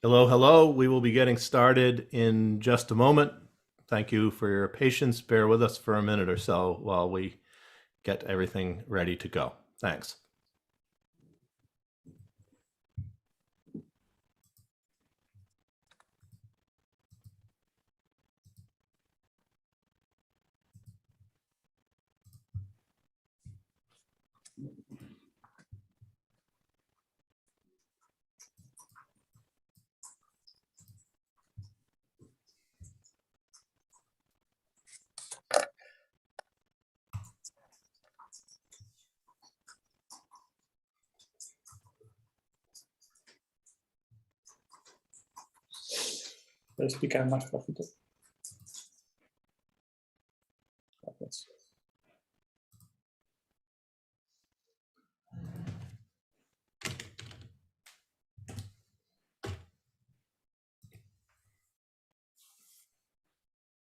Hello, hello. We will be getting started in just a moment. Thank you for your patience. Bear with us for a minute or so while we get everything ready to go. Thanks. Puedo explicar más flojito. Gracias.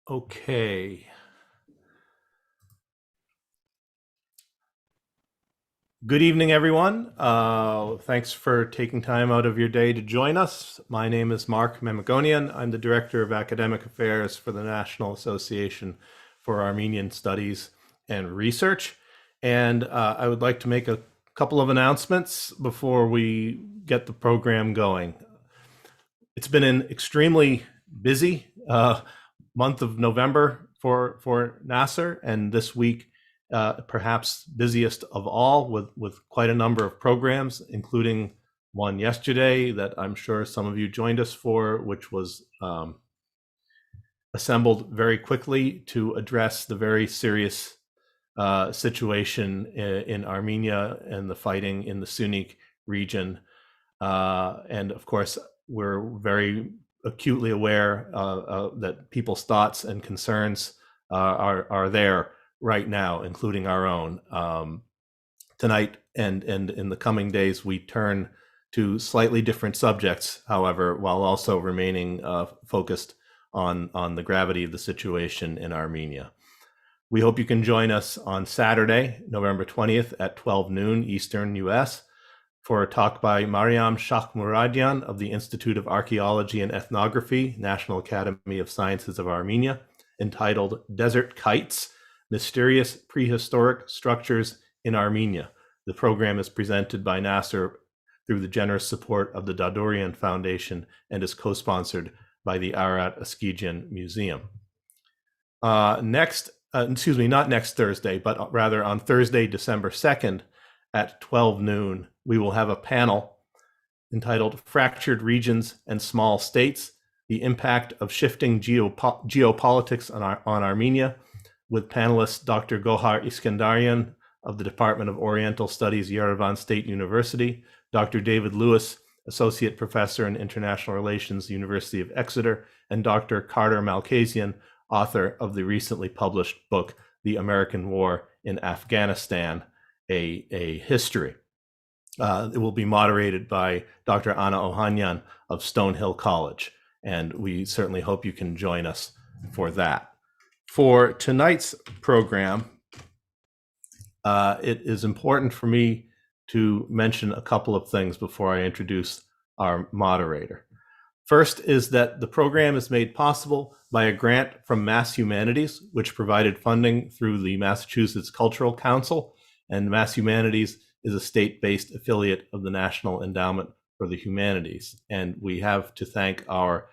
Okay. Good evening, everyone. Thanks for taking time out of your day to join us. My name is Mark Mamagonian. I'm the Director of Academic Affairs for the National Association for Armenian Studies and Research. And I would like to make a couple of announcements before we get the program going. It's been an extremely busy month of November for NAASR, and this week perhaps busiest of all, with quite a number of programs, including one yesterday that I'm sure some of you joined us for, which was assembled very quickly to address the very serious situation in Armenia and the fighting in the Sunni region. And of course, we're very acutely aware that people's thoughts and concerns are there right now, including our own. Tonight and in the coming days, we turn to slightly different subjects, however, while also remaining focused on the gravity of the situation in Armenia. We hope you can join us on Saturday, November 20th at 12 noon Eastern US for a talk by Mariam Shahmouradian of the Institute of Archaeology and Ethnography, National Academy of Sciences of Armenia, entitled Desert Kites: Mysterious Prehistoric Structures in Armenia. The program is presented by NAASR through the generous support of the Derounian Foundation and is co-sponsored by the Ararat Askejian Museum. Not next Thursday, but rather on Thursday, December 2nd at 12 noon, we will have a panel entitled Fractured Regions and Small States: The Impact of Shifting Geopolitics on Armenia, with panelists Dr. Gohar Iskandarian of the Department of Oriental Studies, Yerevan State University, Dr. David Lewis, Associate Professor in International Relations, University of Exeter, and Dr. Carter Malkasian, author of the recently published book, The American War in Afghanistan, a History. It will be moderated by Dr. Anna Ohanyan of Stonehill College, and we certainly hope you can join us for that. For tonight's program, it is important for me to mention a couple of things before I introduce our moderator. First is that the program is made possible by a grant from Mass Humanities, which provided funding through the Massachusetts Cultural Council, and Mass Humanities is a state-based affiliate of the National Endowment for the Humanities. And we have to thank our,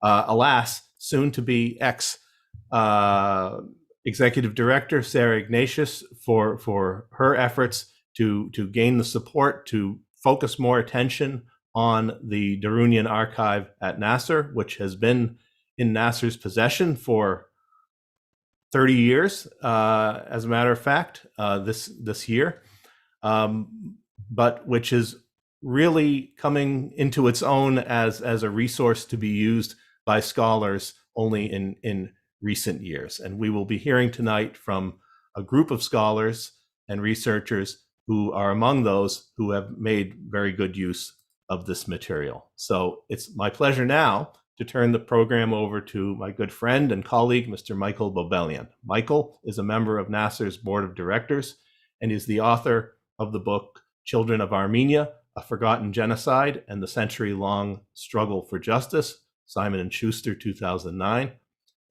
alas, soon-to-be ex-executive director, Sarah Ignatius, for her efforts to gain the support to focus more attention on the Derounian archive at NAASR, which has been in NAASR's possession for 30 years, as a matter of fact, this year, but which is really coming into its own as a resource to be used by scholars only in recent years. And we will be hearing tonight from a group of scholars and researchers who are among those who have made very good use of this material. So it's my pleasure now to turn the program over to my good friend and colleague, Mr. Michael Bobelian. Michael is a member of NAASR's board of directors and is the author of the book Children of Armenia, A Forgotten Genocide and the Century-Long Struggle for Justice, Simon & Schuster, 2009,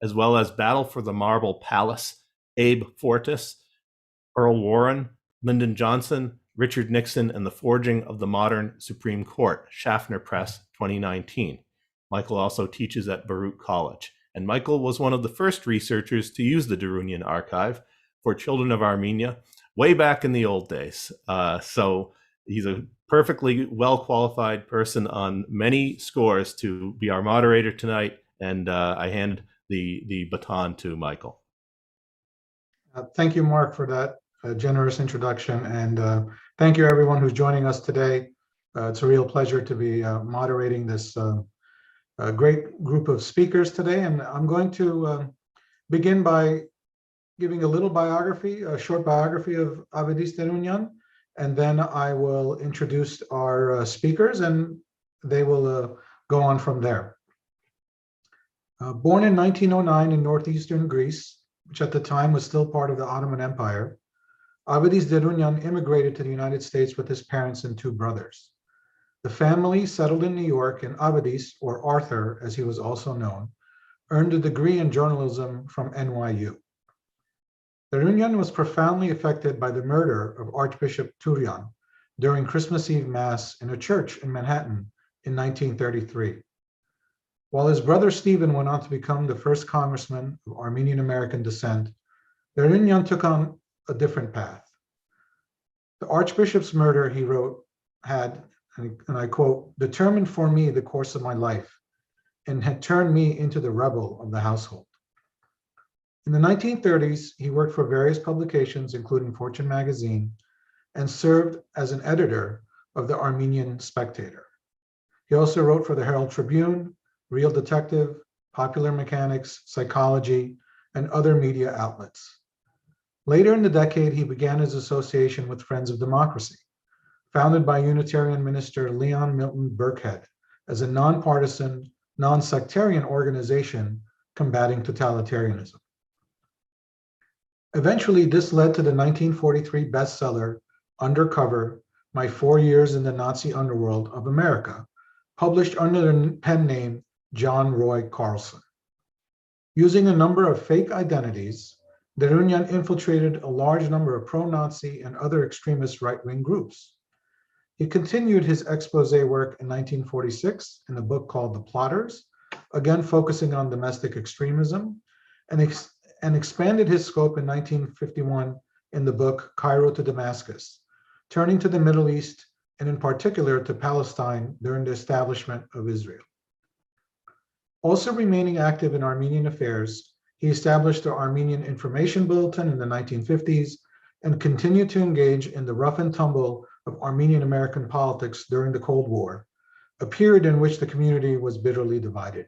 as well as Battle for the Marble Palace, Abe Fortas, Earl Warren, Lyndon Johnson, Richard Nixon, and the Forging of the Modern Supreme Court, Schaffner Press, 2019. Michael also teaches at Baruch College. And Michael was one of the first researchers to use the Derounian archive for children of Armenia way back in the old days. So he's a perfectly well-qualified person on many scores to be our moderator tonight. And I hand the baton to Michael. Thank you, Mark, for that generous introduction. And thank you, everyone who's joining us today. It's a real pleasure to be moderating this great group of speakers today. And I'm going to begin by giving a little biography, a short biography of Avedis Derounian, and then I will introduce our speakers and they will go on from there. Born in 1909 in northeastern Greece, which at the time was still part of the Ottoman Empire, Avedis Derounian immigrated to the United States with his parents and two brothers. The family settled in New York, and Avedis, or Arthur as he was also known, earned a degree in journalism from NYU. Derounian was profoundly affected by the murder of Archbishop Turian during Christmas Eve Mass in a church in Manhattan in 1933. While his brother Stephen went on to become the first congressman of Armenian-American descent, Derounian took on a different path. The Archbishop's murder, he wrote, had, and I quote, determined for me the course of my life and had turned me into the rebel of the household. In the 1930s, he worked for various publications, including Fortune magazine, and served as an editor of the Armenian Spectator. He also wrote for the Herald Tribune, Real Detective, Popular Mechanics, Psychology, and other media outlets. Later in the decade, he began his association with Friends of Democracy, founded by Unitarian minister Leon Milton Burkhead as a nonpartisan, non-sectarian organization combating totalitarianism. Eventually, this led to the 1943 bestseller, Undercover, My 4 Years in the Nazi Underworld of America, published under the pen name John Roy Carlson. Using a number of fake identities, Derounian infiltrated a large number of pro-Nazi and other extremist right-wing groups. He continued his expose work in 1946 in a book called The Plotters, again focusing on domestic extremism, and expanded his scope in 1951 in the book Cairo to Damascus, turning to the Middle East and in particular to Palestine during the establishment of Israel. Also remaining active in Armenian affairs, he established the Armenian Information Bulletin in the 1950s and continued to engage in the rough and tumble of Armenian-American politics during the Cold War, a period in which the community was bitterly divided.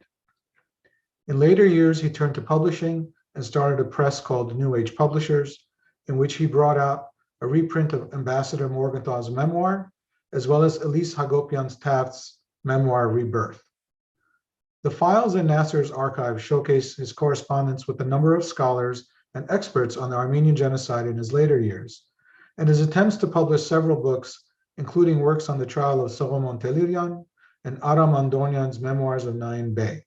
In later years, he turned to publishing and started a press called New Age Publishers, in which he brought out a reprint of Ambassador Morgenthau's memoir, as well as Elise Hagopian Taft's memoir, Rebirth. The files in NAASR's archive showcase his correspondence with a number of scholars and experts on the Armenian genocide in his later years, and his attempts to publish several books, including works on the trial of Solomon Telirian and Aram Andonian's Memoirs of Naim Bey.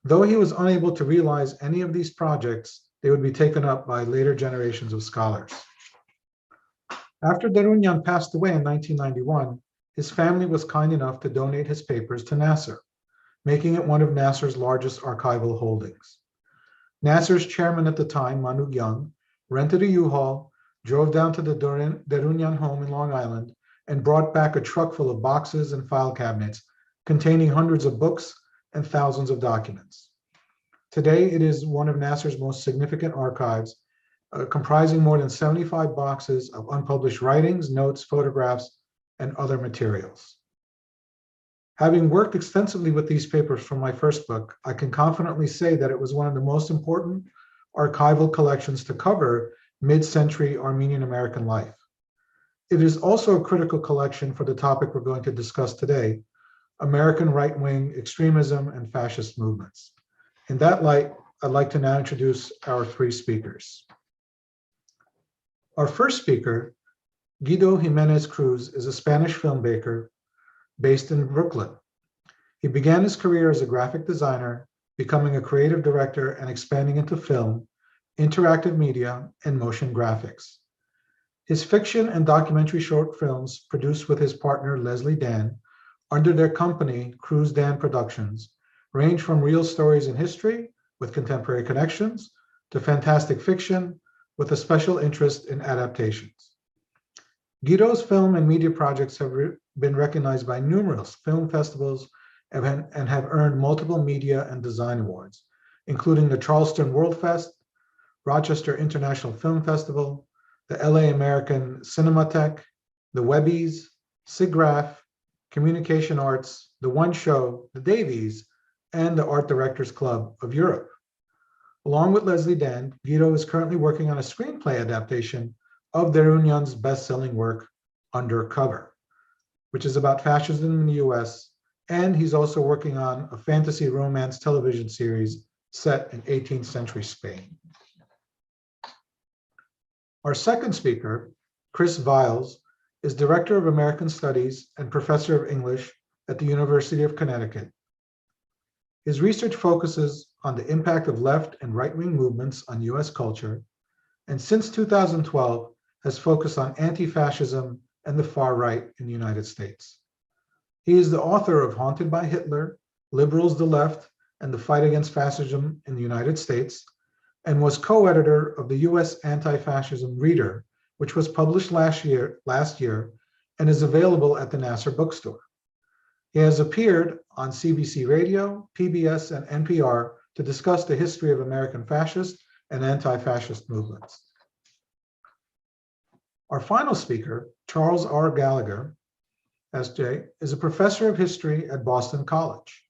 Though he was unable to realize any of these projects, they would be taken up by later generations of scholars. After Derounian passed away in 1991, his family was kind enough to donate his papers to NAASR, making it one of NAASR's largest archival holdings. NAASR's chairman at the time, Manug Young, rented a U-Haul, drove down to the Derounian home in Long Island, and brought back a truck full of boxes and file cabinets containing hundreds of books and thousands of documents. Today, it is one of NAASR's most significant archives, comprising more than 75 boxes of unpublished writings, notes, photographs, and other materials. Having worked extensively with these papers for my first book, I can confidently say that it was one of the most important archival collections to cover mid-century Armenian-American life. It is also a critical collection for the topic we're going to discuss today, American right-wing extremism and fascist movements. In that light, I'd like to now introduce our three speakers. Our first speaker, Guido Jimenez Cruz is a Spanish filmmaker based in Brooklyn. He began his career as a graphic designer, becoming a creative director and expanding into film, interactive media, and motion graphics. His fiction and documentary short films produced with his partner Leslie Dan under their company Cruz Dan Productions range from real stories in history with contemporary connections to fantastic fiction with a special interest in adaptations. Guido's film and media projects have been recognized by numerous film festivals and have earned multiple media and design awards, including the Charleston World Fest, Rochester International Film Festival, the LA American Cinematheque, the Webbies, SIGGRAPH, Communication Arts, the One Show, the Davies, and the Art Directors Club of Europe. Along with Leslie Dan, Guido is currently working on a screenplay adaptation of Derounian's best-selling work, Undercover, which is about fascism in the US, and he's also working on a fantasy romance television series set in 18th century Spain. Our second speaker, Chris Viles, is Director of American Studies and Professor of English at the University of Connecticut. His research focuses on the impact of left and right-wing movements on US culture, and since 2012 has focused on anti-fascism and the far right in the United States. He is the author of Haunted by Hitler, Liberals, the Left, and the Fight Against Fascism in the United States, and was co-editor of the US Anti-Fascism Reader, which was published last year and is available at the NAASR bookstore. He has appeared on CBC Radio, PBS, and NPR to discuss the history of American fascist and anti-fascist movements. Our final speaker, Charles R. Gallagher, SJ, is a professor of history at Boston College.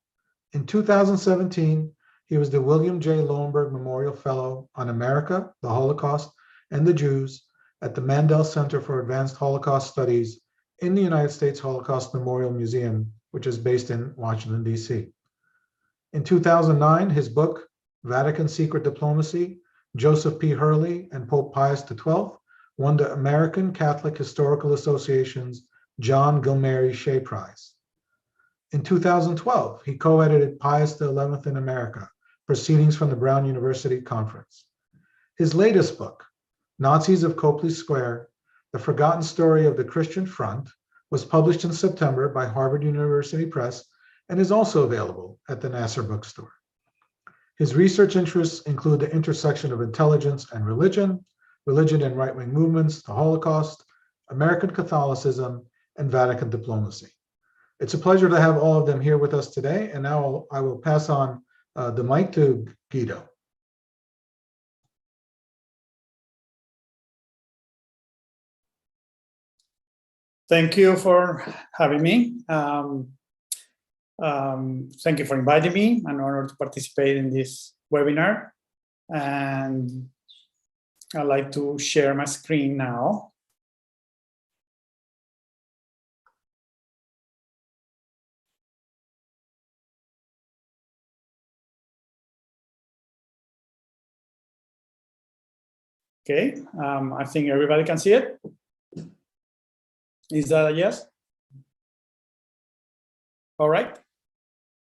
In 2017, he was the William J. Lowenberg Memorial Fellow on America, the Holocaust, and the Jews at the Mandel Center for Advanced Holocaust Studies in the United States Holocaust Memorial Museum, which is based in Washington, D.C. In 2009, his book, Vatican Secret Diplomacy, Joseph P. Hurley and Pope Pius XII, won the American Catholic Historical Association's John Gilmary Shea Prize. In 2012, he co-edited Pius XI in America, Proceedings from the Brown University Conference. His latest book, Nazis of Copley Square, The Forgotten Story of the Christian Front, was published in September by Harvard University Press and is also available at the NAASR bookstore. His research interests include the intersection of intelligence and religion and right-wing movements, the Holocaust, American Catholicism, and Vatican diplomacy. It's a pleasure to have all of them here with us today, and now I will pass on the mic to Guido. Thank you for having me. Thank you for inviting me. I'm honored to participate in this webinar. And I'd like to share my screen now. Okay, I think everybody can see it. Is that a yes? All right.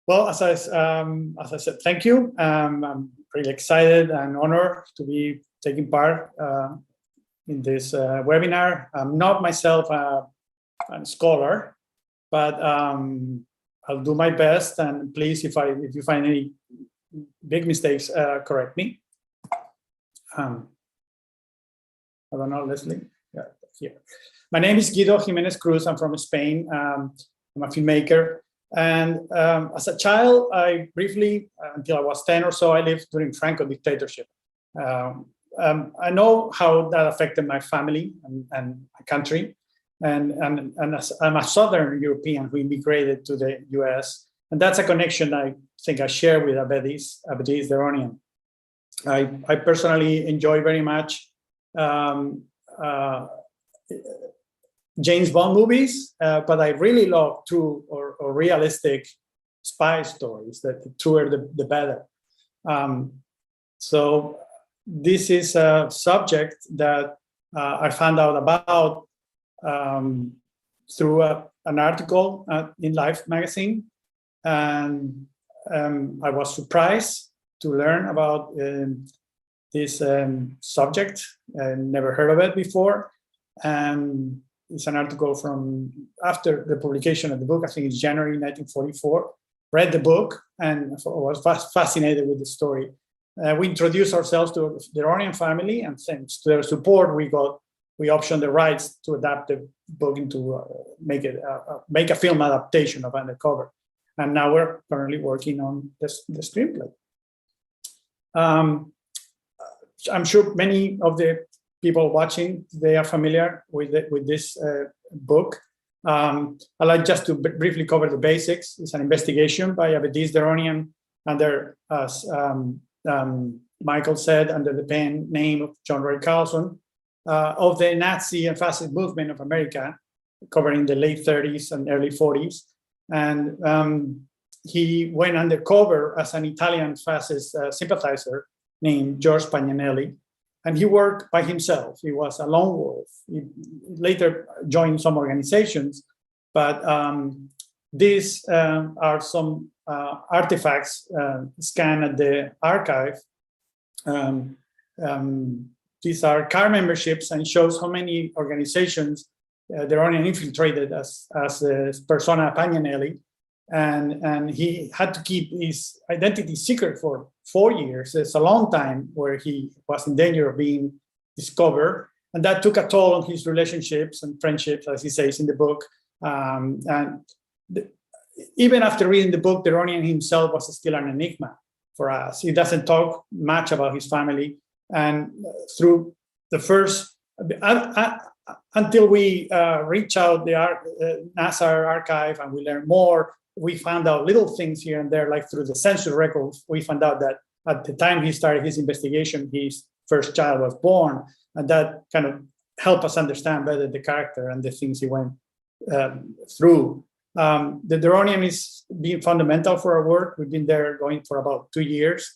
Well, as I said, thank you. I'm really excited and honored to be taking part in this webinar. I'm not myself a scholar, but I'll do my best. And please, if you find any big mistakes, correct me. I don't know, Leslie. Yeah, here. My name is Guido Jimenez Cruz. I'm from Spain. I'm a filmmaker. And as a child, I briefly, until I was 10 or so, I lived during Franco dictatorship. I know how that affected my family and my country. And as I'm a Southern European who immigrated to the US. And that's a connection I think I share with Avedis Derounian. I personally enjoy very much James Bond movies, but I really love true or realistic spy stories. That the truer, the better. So this is a subject that I found out about through an article in Life magazine, and I was surprised to learn about this subject. I never heard of it before, and it's an article from after the publication of the book. I think it's January 1944. Read the book and was fascinated with the story. We introduced ourselves to the Derounian family, and thanks to their support, we optioned the rights to adapt the book into make a film adaptation of Undercover. And now we're currently working on the screenplay. I'm sure many of the people watching, they are familiar with this book. I'd like just to briefly cover the basics. It's an investigation by Avedis Derounian under, as Michael said, under the pen name of John Roy Carlson, of the Nazi and fascist movement of America, covering the late 30s and early 40s. And he went undercover as an Italian fascist sympathizer named George Pagnanelli, and he worked by himself. He was a lone wolf. He later joined some organizations, but these are some artifacts scanned at the archive. These are card memberships, and shows how many organizations Derounian infiltrated as persona Pagnanelli, and he had to keep his identity secret for 4 years. It's a long time where he was in danger of being discovered, and that took a toll on his relationships and friendships, as he says in the book. Even after reading the book, Derounian himself was still an enigma for us. He doesn't talk much about his family, and through the first until we reach out the NAASR archive and we learn more, we found out little things here and there, like through the census records. We found out that at the time he started his investigation, his first child was born, and that kind of helped us understand better the character and the things he went through. The Derounian is being fundamental for our work. We've been there going for about 2 years.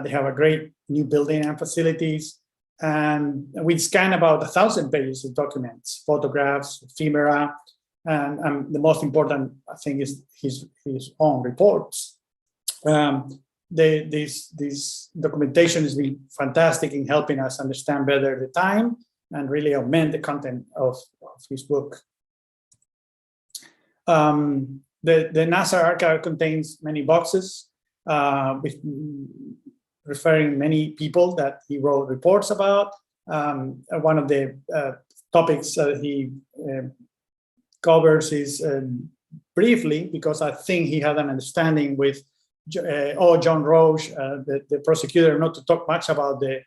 They have a great new building and facilities. And we scan about 1,000 pages of documents, photographs, ephemera, and the most important, I think, is his own reports. This documentation has been fantastic in helping us understand better the time and really augment the content of his book. The NAASR archive contains many boxes with referring many people that he wrote reports about. One of the topics he covers is briefly, because I think he had an understanding with John Roche, the prosecutor, not to talk much about the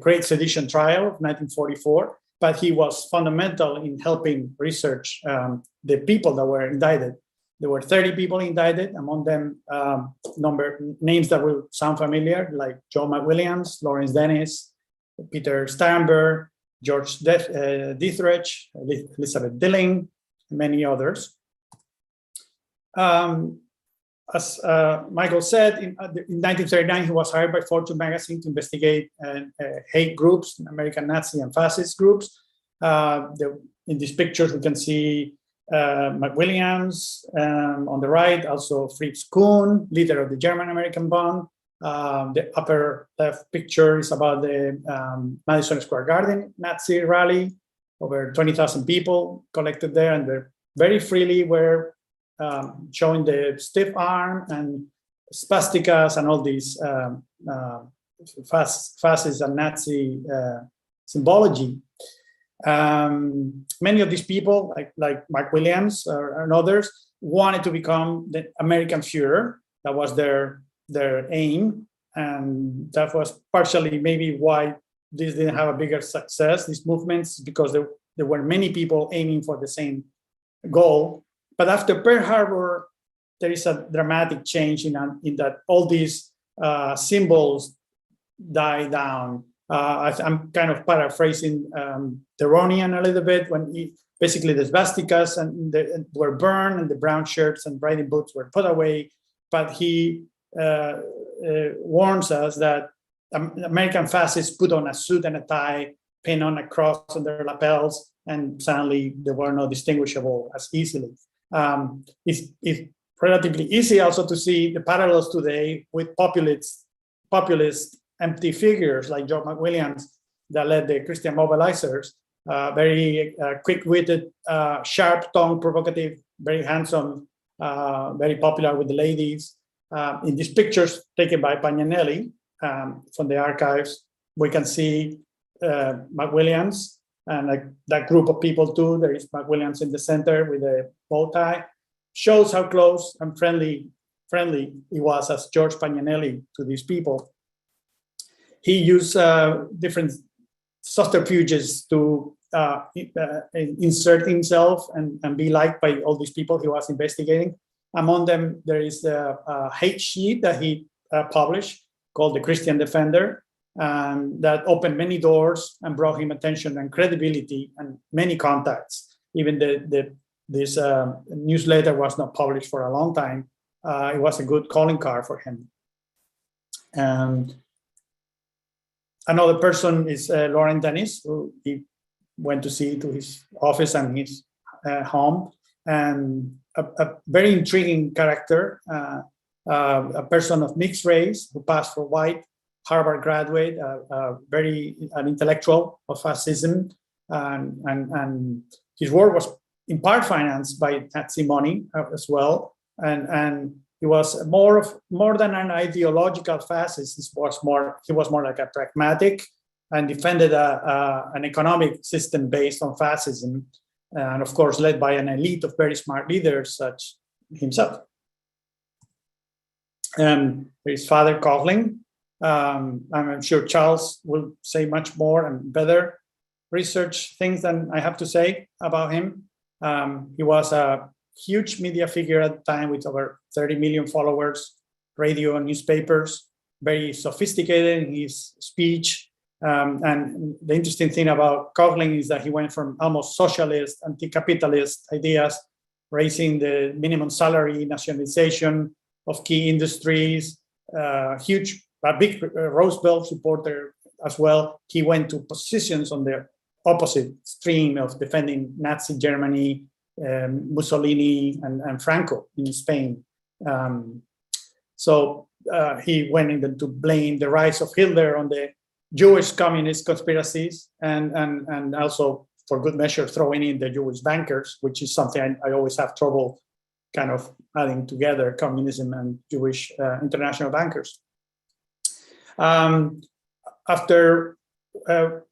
Great Sedition trial of 1944, but he was fundamental in helping research the people that were indicted. There were 30 people indicted, among them names that will sound familiar, like Joe McWilliams, Lawrence Dennis, Peter Sternberg, George Dietrich, Elizabeth Dilling, and many others. As Michael said, in 1939, he was hired by Fortune magazine to investigate hate groups, American Nazi and fascist groups. In these pictures, we can see McWilliams on the right, also Fritz Kuhn, leader of the German-American Bund. The upper left picture is about the Madison Square Garden Nazi rally. Over 20,000 people collected there, and they very freely were showing the stiff arm and swastikas and all these fascist and Nazi symbology. Many of these people, like McWilliams and others, wanted to become the American Führer. That was their aim, and that was partially maybe why this didn't have a bigger success, these movements, because there were many people aiming for the same goal. But after Pearl Harbor, there is a dramatic change in that all these symbols die down. I'm kind of paraphrasing Derounian a little bit, when basically the swastikas were burned and the brown shirts and riding boots were put away. But he warns us that American fascists put on a suit and a tie pin on a cross on their lapels, and suddenly they were not distinguishable as easily. It's relatively easy also to see the parallels today with populist empty figures like George McWilliams that led the Christian mobilizers, very quick-witted, sharp-tongued, provocative, very handsome, very popular with the ladies. In these pictures taken by Pagnanelli from the archives, we can see McWilliams and that group of people too. There is McWilliams in the center with a bow tie. Shows how close and friendly he was as George Pagnanelli to these people. He used different subterfuges to insert himself and be liked by all these people he was investigating. Among them, there is a hate sheet that he published called The Christian Defender, that opened many doors and brought him attention and credibility and many contacts. Even this newsletter was not published for a long time. It was a good calling card for him. Another person is Laurent Denis, who he went to see to his office and his home, and a very intriguing character, a person of mixed race who passed for white, Harvard graduate, an intellectual of fascism, and his work was in part financed by Nazi money as well, and he was more than an ideological fascist. He was more like a pragmatic, and defended an economic system based on fascism, and of course led by an elite of very smart leaders such himself. His father Coughlin. I'm sure Charles will say much more and better research things than I have to say about him. He was a huge media figure at the time with over 30 million followers, radio and newspapers, very sophisticated in his speech. And the interesting thing about Coughlin is that he went from almost socialist, anti-capitalist ideas, raising the minimum salary, nationalization of key industries, a big Rose Belt supporter as well. He went to positions on the opposite stream of defending Nazi Germany, Mussolini, and Franco in Spain. So he went in to blame the rise of Hitler on the Jewish communist conspiracies, and also, for good measure, throwing in the Jewish bankers, which is something I always have trouble kind of adding together, communism and Jewish international bankers. After the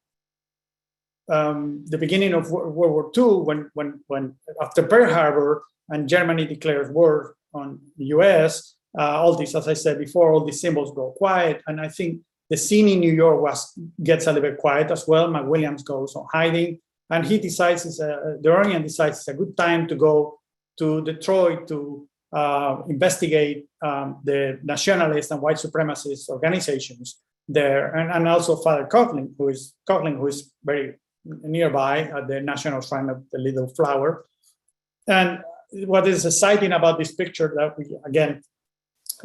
beginning of World War II, when after Pearl Harbor and Germany declares war on the US, all these, as I said before, all these symbols go quiet, and I think the scene in New York gets a little bit quiet as well. McWilliams goes on hiding, and he decides, Derounian decides it's a good time to go to Detroit to investigate the nationalist and white supremacist organizations there, and also Father Coughlin, who is very nearby at the National Shrine of the Little Flower. And what is exciting about this picture that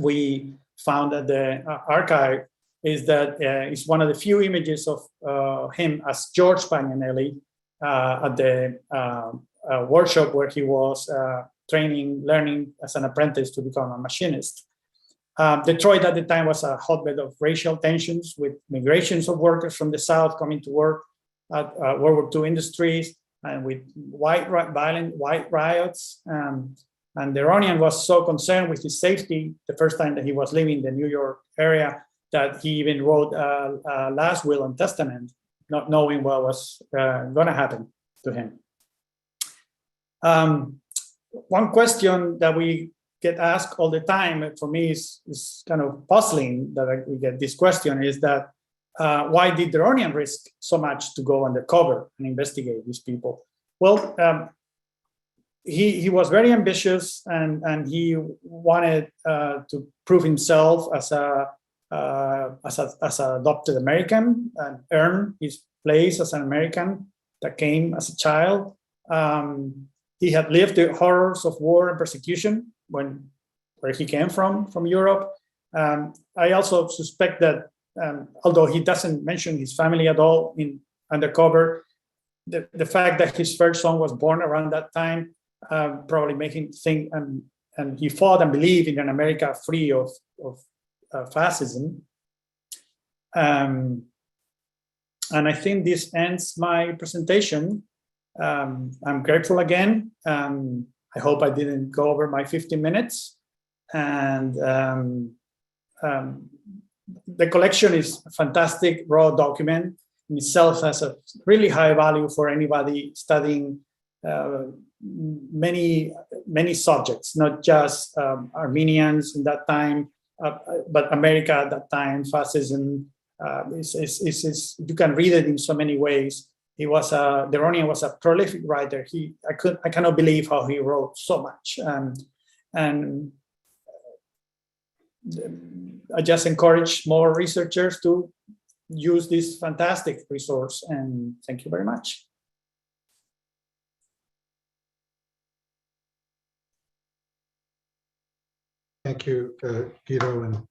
we found at the archive is that it's one of the few images of him as George Pagnanelli at the workshop where he was learning as an apprentice to become a machinist. Detroit at the time was a hotbed of racial tensions, with migrations of workers from the South coming to work at World War II industries, and with violent white riots. And Derounian was so concerned with his safety the first time that he was leaving the New York area that he even wrote a last will and testament, not knowing what was going to happen to him. One question that we get asked all the time, for me is kind of puzzling that we get this question, is that why did Derounian risk so much to go undercover and investigate these people? Well, he was very ambitious, and he wanted to prove himself as an adopted American and earn his place as an American that came as a child. He had lived the horrors of war and persecution where he came from Europe. I also suspect that although he doesn't mention his family at all in undercover. The fact that his first son was born around that time probably made him think, and he fought and believed in an America free of fascism. And I think this ends my presentation. I'm grateful again. I hope I didn't go over my 15 minutes. And the collection is a fantastic raw document. In itself has a really high value for anybody studying many subjects, not just Armenians in that time, but America at that time, fascism. You can read it in so many ways. Derounian was a prolific writer. I cannot believe how he wrote so much. And I just encourage more researchers to use this fantastic resource. And thank you very much. Thank you, Guido. And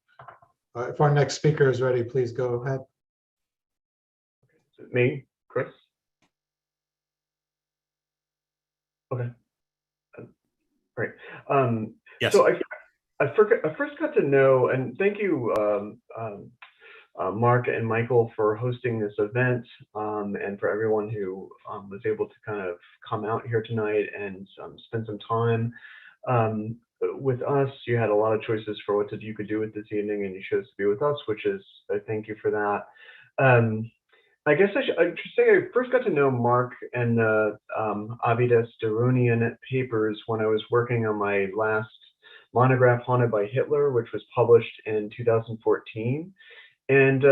if our next speaker is ready, please go ahead. Is it me, Chris? Okay. Great. Yes. So I first got to know, and thank you, Mark and Michael, for hosting this event, and for everyone who was able to kind of come out here tonight and spend some time with us. You had a lot of choices for what you could do with this evening, and you chose to be with us, which is, thank you for that. I guess I should say I first got to know Mark and the Avedis Derounian papers when I was working on my last monograph, Haunted by Hitler, which was published in 2014. And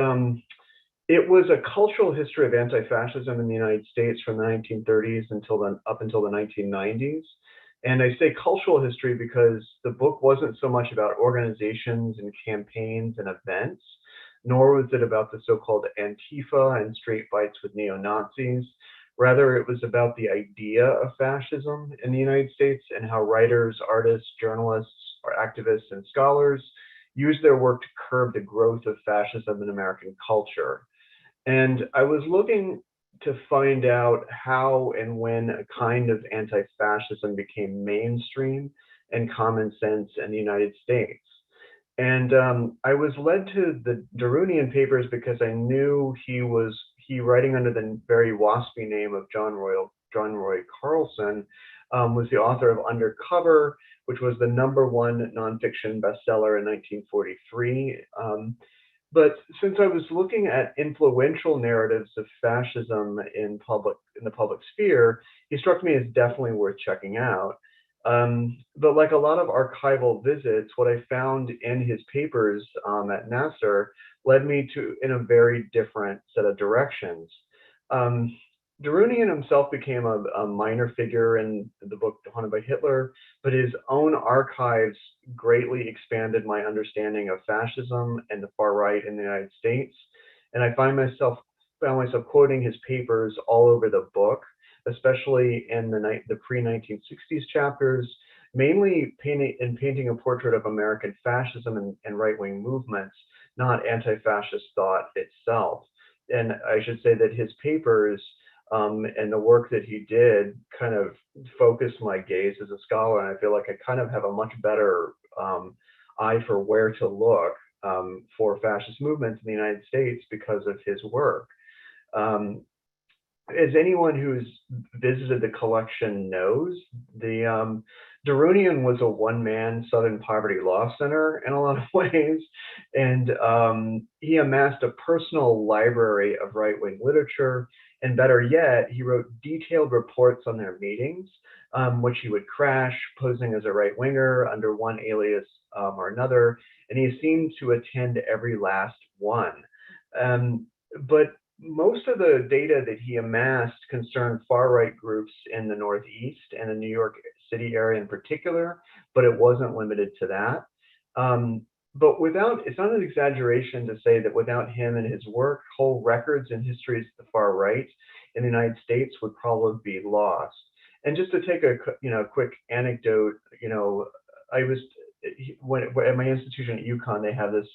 it was a cultural history of anti-fascism in the United States from the 1930s up until the 1990s. And I say cultural history because the book wasn't so much about organizations and campaigns and events, nor was it about the so-called Antifa and straight fights with neo-Nazis. Rather, it was about the idea of fascism in the United States and how writers, artists, journalists, or activists and scholars used their work to curb the growth of fascism in American culture. And I was looking to find out how and when a kind of anti-fascism became mainstream and common sense in the United States. And I was led to the Derounian papers because I knew he writing under the very waspy name of John Roy Carlson, was the author of Undercover, which was the #1 nonfiction bestseller in 1943. But since I was looking at influential narratives of fascism in the public sphere, he struck me as definitely worth checking out. But like a lot of archival visits, what I found in his papers at NAASR led me in a very different set of directions. Derounian himself became a minor figure in the book Haunted by Hitler, but his own archives greatly expanded my understanding of fascism and the far right in the United States. And I found myself quoting his papers all over the book, especially in the pre-1960s chapters, mainly painting a portrait of American fascism and right-wing movements, not anti-fascist thought itself. And I should say that his papers and the work that he did kind of focused my gaze as a scholar, and I feel like I kind of have a much better eye for where to look for fascist movements in the United States because of his work. As anyone who's visited the collection knows, the Derounian was a one-man Southern poverty law center in a lot of ways, and he amassed a personal library of right-wing literature, and better yet, he wrote detailed reports on their meetings, which he would crash, posing as a right-winger under one alias or another, and he seemed to attend every last one. But most of the data that he amassed concerned far-right groups in the Northeast and the New York City area in particular, but it wasn't limited to that. But it's not an exaggeration to say that without him and his work, whole records and histories of the far right in the United States would probably be lost. And just to take a quick anecdote, I was at my institution at UConn, they have this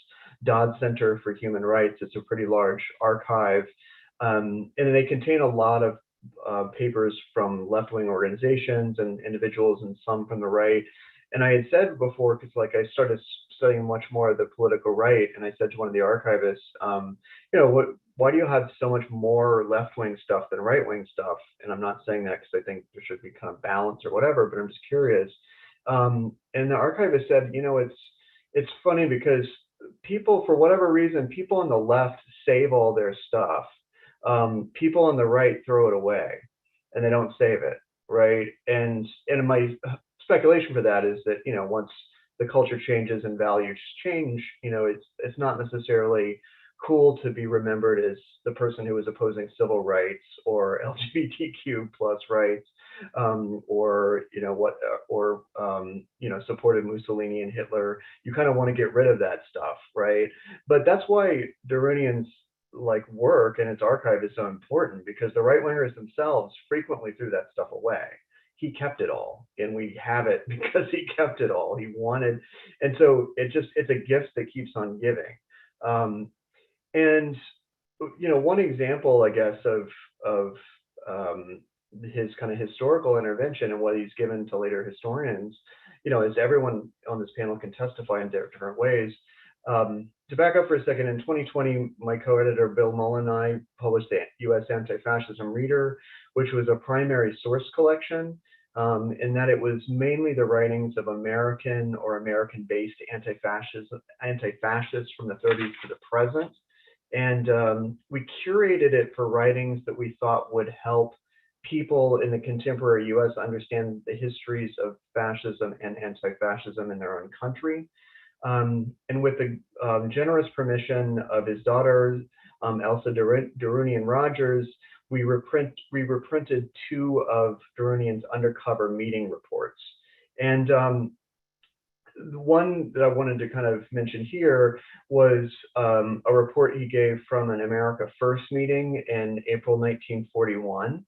Dodd Center for Human Rights. It's a pretty large archive And they contain a lot of papers from left-wing organizations and individuals, and some from the right. And I had said before, because like I started studying much more of the political right, and I said to one of the archivists, you know, why do you have so much more left-wing stuff than right-wing stuff? And I'm not saying that because I think there should be kind of balance or whatever, but I'm just curious. And the archivist said, you know, it's funny because people, for whatever reason, people on the left save all their stuff. People on the right throw it away and they don't save it, right? And my speculation for that is that, you know, once the culture changes and values change, you know, it's not necessarily cool to be remembered as the person who was opposing civil rights or LGBTQ plus rights, or you know, supported Mussolini and Hitler. You kind of want to get rid of that stuff, right? But that's why Derounian's like work and its archive is so important, because the right wingers themselves frequently threw that stuff away. He kept it all, and we have it because he kept it all. He wanted, and so it's a gift that keeps on giving. And you know, one example, I guess, of his kind of historical intervention and what he's given to later historians, you know, as everyone on this panel can testify in different ways. To back up for a second, in 2020, my co-editor Bill Mullen and I published the U.S. Anti-Fascism Reader, which was a primary source collection, in that it was mainly the writings of American or American-based anti-fascists from the 30s to the present. And we curated it for writings that we thought would help people in the contemporary US understand the histories of fascism and anti-fascism in their own country. And with the generous permission of his daughter, Elsa Derounian Rogers, we reprinted 2 of Derounian's undercover meeting reports. And the one that I wanted to kind of mention here was a report he gave from an America First meeting in April 1941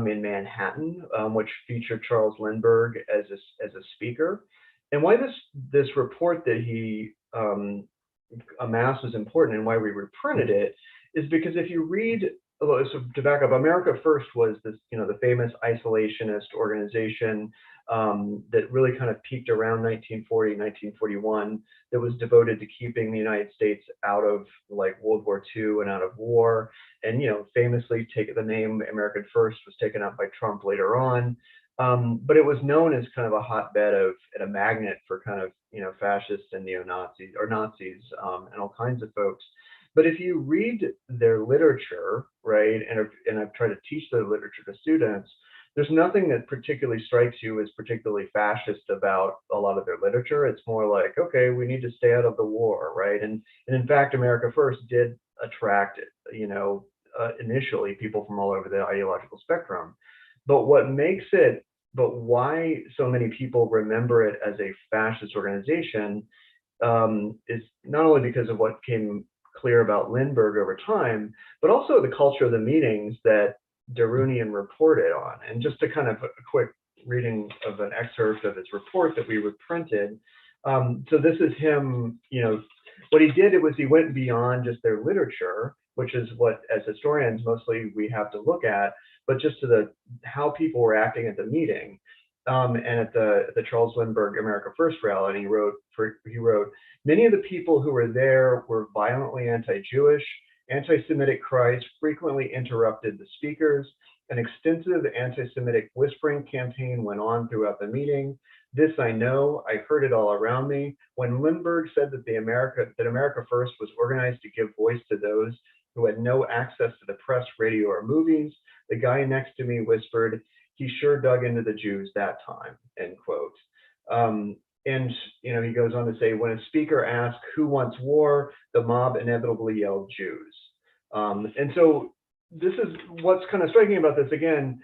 in Manhattan, which featured Charles Lindbergh as a speaker. And why this report that he amassed was important, and why we reprinted it, is because if you read, so to back up, America First was this, you know, the famous isolationist organization that really kind of peaked around 1940, 1941, that was devoted to keeping the United States out of like World War II and out of war. And, you know, famously the name American First was taken up by Trump later on. But it was known as kind of a hotbed and a magnet for kind of, you know, fascists and neo-Nazis or Nazis and all kinds of folks. But if you read their literature, right, and I've tried to teach their literature to students, there's nothing that particularly strikes you as particularly fascist about a lot of their literature. It's more like, okay, we need to stay out of the war, right? And in fact, America First did attract, you know, initially people from all over the ideological spectrum. But why so many people remember it as a fascist organization is not only because of what came clear about Lindbergh over time, but also the culture of the meetings that Derounian reported on. And just to kind of a quick reading of an excerpt of his report that we reprinted. So this is him, you know, what he did was he went beyond just their literature, which is what as historians mostly we have to look at, but just to how people were acting at the meeting. And at the Charles Lindbergh America First rally, and he wrote, many of the people who were there were violently anti-Jewish, anti-Semitic cries frequently interrupted the speakers. An extensive anti-Semitic whispering campaign went on throughout the meeting. This I know, I heard it all around me. When Lindbergh said that America First was organized to give voice to those who had no access to the press, radio, or movies, the guy next to me whispered, "He sure dug into the Jews that time," end quote. And you know, he goes on to say, when a speaker asked who wants war, the mob inevitably yelled Jews. And so this is what's kind of striking about this. Again,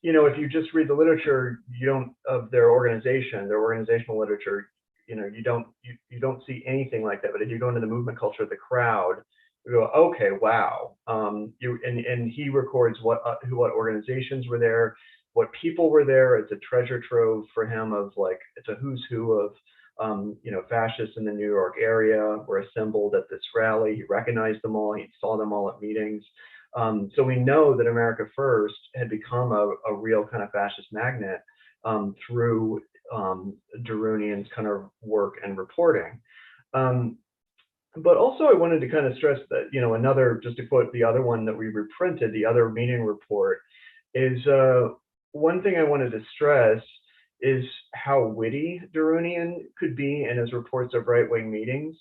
you know, if you just read the literature, you don't of their organizational literature, you know, you don't see anything like that. But if you go into the movement culture of the crowd, you go, okay, wow. And he records what organizations were there, what people were there. It's a treasure trove for him of like, it's a who's who fascists in the New York area were assembled at this rally. He recognized them all. He saw them all at meetings. So we know that America First had become a real kind of fascist magnet through Derounian's kind of work and reporting. But also I wanted to kind of stress that, another, just to quote the other one that we reprinted, the other meeting report, is one thing I wanted to stress is how witty Derounian could be in his reports of right-wing meetings,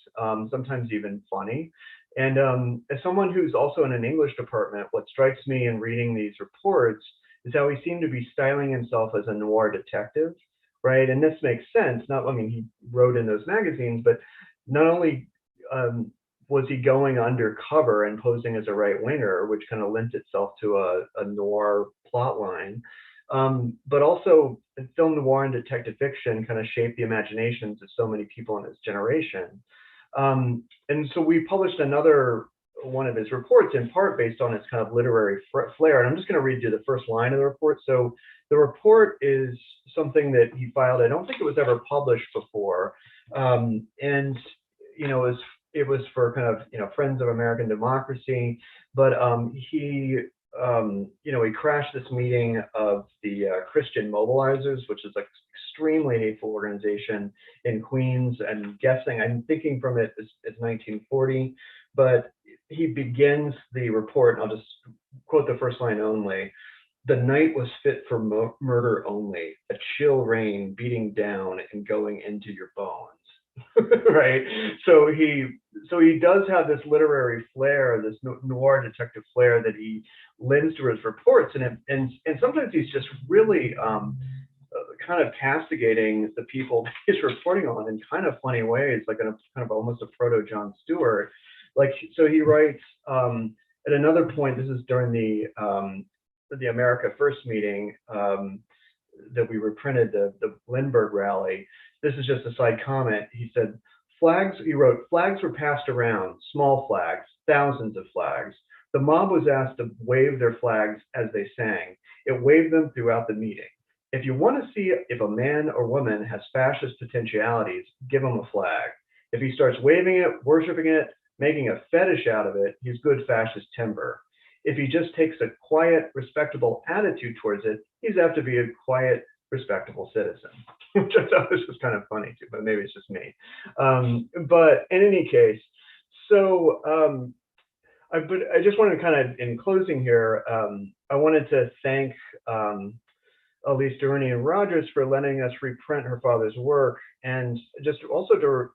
sometimes even funny. And as someone who's also in an English department, what strikes me in reading these reports is how he seemed to be styling himself as a noir detective, right? And this makes sense. He wrote in those magazines, but not only was he going undercover and posing as a right-winger, which kind of lent itself to a noir plot line, but also film noir and detective fiction kind of shaped the imaginations of so many people in his generation. And so we published another one of his reports, in part based on his kind of literary flair. And I'm just going to read you the first line of the report. So the report is something that he filed. I don't think it was ever published before. And, it was for kind of, Friends of American Democracy. But he crashed this meeting of the Christian Mobilizers, which is like extremely hateful organization in Queens. I'm thinking from it as 1940, but he begins the report, and I'll just quote the first line only. "The night was fit for murder only, a chill rain beating down and going into your bones." Right? So he does have this literary flair, this noir detective flair that he lends to his reports, and sometimes he's just really kind of castigating the people that he's reporting on in kind of funny ways, like in a kind of almost a proto Jon Stewart. Like, so he writes at another point, this is during the America First meeting that we reprinted, the Lindbergh rally. This is just a side comment. He said, he wrote, "Flags were passed around, small flags, thousands of flags. The mob was asked to wave their flags as they sang. It waved them throughout the meeting. If you want to see if a man or woman has fascist potentialities, give him a flag. If he starts waving it, worshiping it, making a fetish out of it, he's good fascist timber. If he just takes a quiet, respectable attitude towards it, he's apt to be a quiet, respectable citizen." Which I thought was just kind of funny too, but maybe it's just me. But in any case, so I just wanted to kind of, in closing here, I wanted to thank Avedis Derounian Rogers for letting us reprint her father's work, and just also to,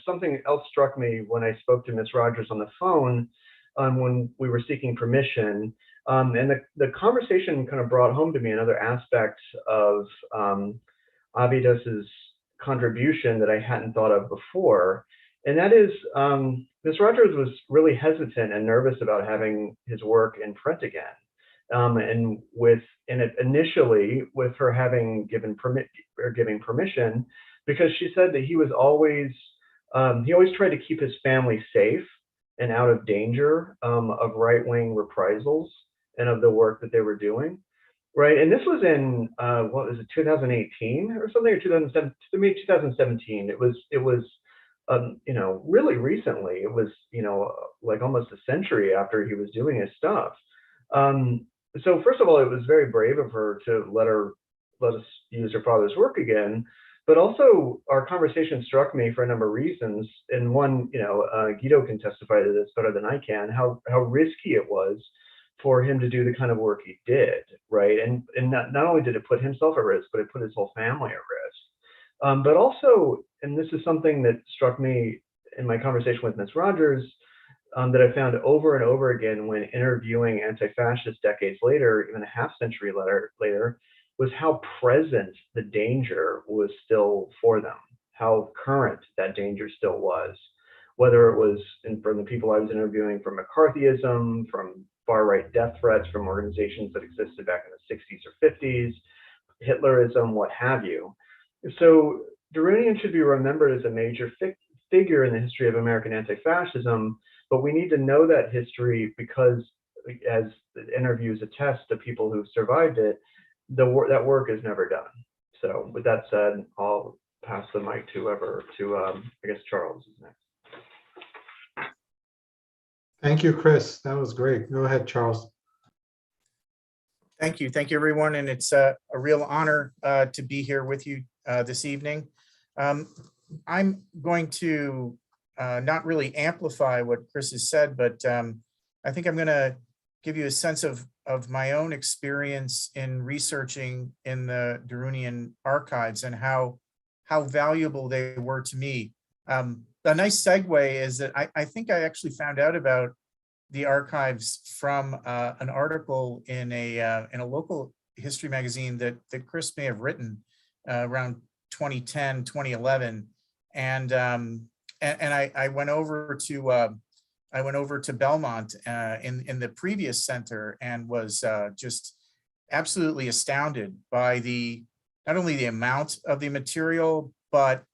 something else struck me when I spoke to Ms. Rogers on the phone when we were seeking permission, and the conversation kind of brought home to me another aspect of Avedis's contribution that I hadn't thought of before, and that is Ms. Rogers was really hesitant and nervous about having his work in print again. And initially with her having giving permission, because she said that he always tried to keep his family safe and out of danger of right-wing reprisals and of the work that they were doing, right? And this was in 2018 or something, or 2017. It was really recently. It was like almost a century after he was doing his stuff. So first of all, it was very brave of her to let us use her father's work again. But also, our conversation struck me for a number of reasons. And one, Guido can testify to this better than I can, how risky it was for him to do the kind of work he did, right? And not only did it put himself at risk, but it put his whole family at risk. But also, and this is something that struck me in my conversation with Ms. Rogers, that I found over and over again when interviewing anti-fascists decades later, even a half century later, was how present the danger was still for them, how current that danger still was, whether it was from the people I was interviewing from McCarthyism, from far-right death threats from organizations that existed back in the 60s or 50s, Hitlerism, what have you. So Derounian should be remembered as a major figure in the history of American anti-fascism, but we need to know that history because, as the interviews attest to people who survived it, that work is never done. So with that said, I'll pass the mic to I guess Charles is next. Thank you, Chris. That was great. Go ahead, Charles. Thank you. Thank you, everyone. And it's a real honor to be here with you this evening. I'm going to not really amplify what Chris has said, but I think I'm going to give you a sense of my own experience in researching in the Derounian archives and how valuable they were to me. A nice segue is that I think I actually found out about the archives from an article in a local history magazine that Chris may have written around 2010, 2011, and I went over to Belmont in the previous center and was just absolutely astounded by not only the amount of the material, but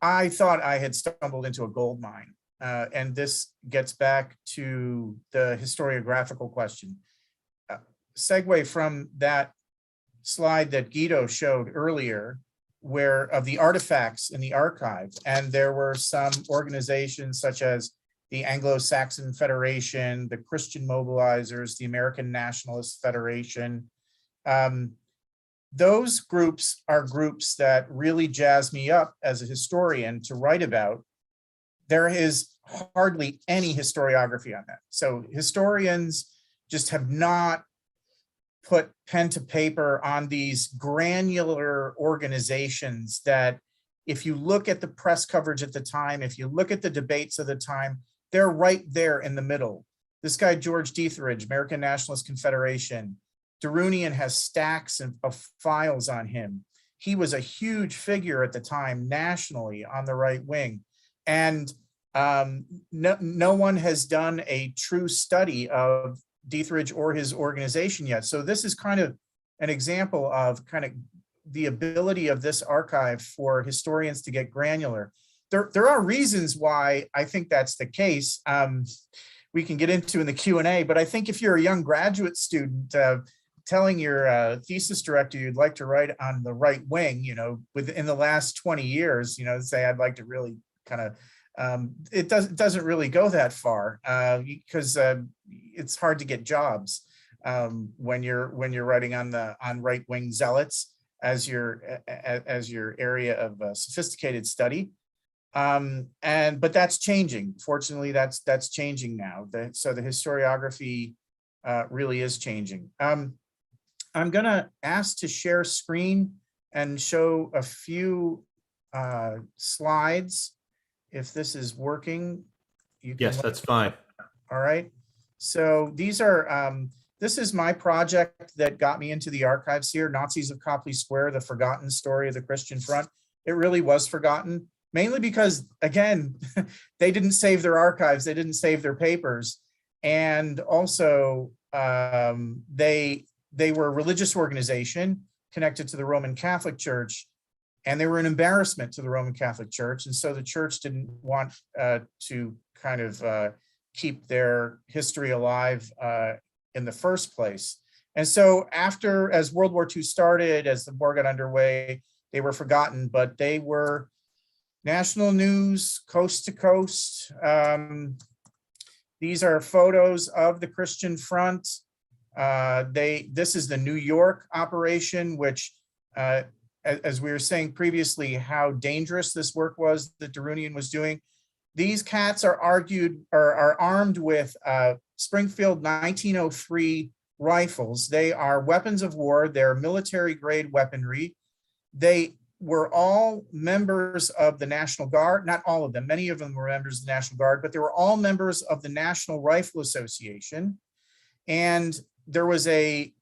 I thought I had stumbled into a gold mine. And this gets back to the historiographical question. Segue from that slide that Guido showed earlier, where of the artifacts in the archive, and there were some organizations such as the Anglo-Saxon Federation, the Christian Mobilizers, the American Nationalist Federation. Those groups are groups that really jazz me up as a historian to write about. There is hardly any historiography on that. So historians just have not put pen to paper on these granular organizations that, if you look at the press coverage at the time, if you look at the debates of the time, they're right there in the middle. This guy, George Deathridge, American Nationalist Confederation, Derounian has stacks of files on him. He was a huge figure at the time nationally on the right wing. And no one has done a true study of Deathridge or his organization yet. So this is kind of an example of kind of the ability of this archive for historians to get granular. There are reasons why I think that's the case. We can get into in the Q&A, but I think if you're a young graduate student telling your thesis director you'd like to write on the right wing, within the last 20 years, say I'd like to really kind of, it doesn't really go that far because it's hard to get jobs when you're writing on right wing zealots as your area of sophisticated study. But that's changing. Fortunately, that's changing now. So the historiography really is changing. I'm gonna ask to share screen and show a few slides. If this is working, you can. Yes, that's fine. All right. So these are, this is my project that got me into the archives here, Nazis of Copley Square, the forgotten story of the Christian Front. It really was forgotten, mainly because, again, they didn't save their archives, they didn't save their papers. And also they were a religious organization connected to the Roman Catholic Church, and they were an embarrassment to the Roman Catholic Church. And so the church didn't want to kind of keep their history alive in the first place. And so as World War II started, as the war got underway, they were forgotten, but they were national news, coast to coast. These are photos of the Christian Front. This is the New York operation, which, as we were saying previously, how dangerous this work was that Derounian was doing. These cats are armed with Springfield 1903 rifles. They are weapons of war. They're military grade weaponry. They were all members of the National Guard. Not all of them. Many of them were members of the National Guard, but they were all members of the National Rifle Association. And there was a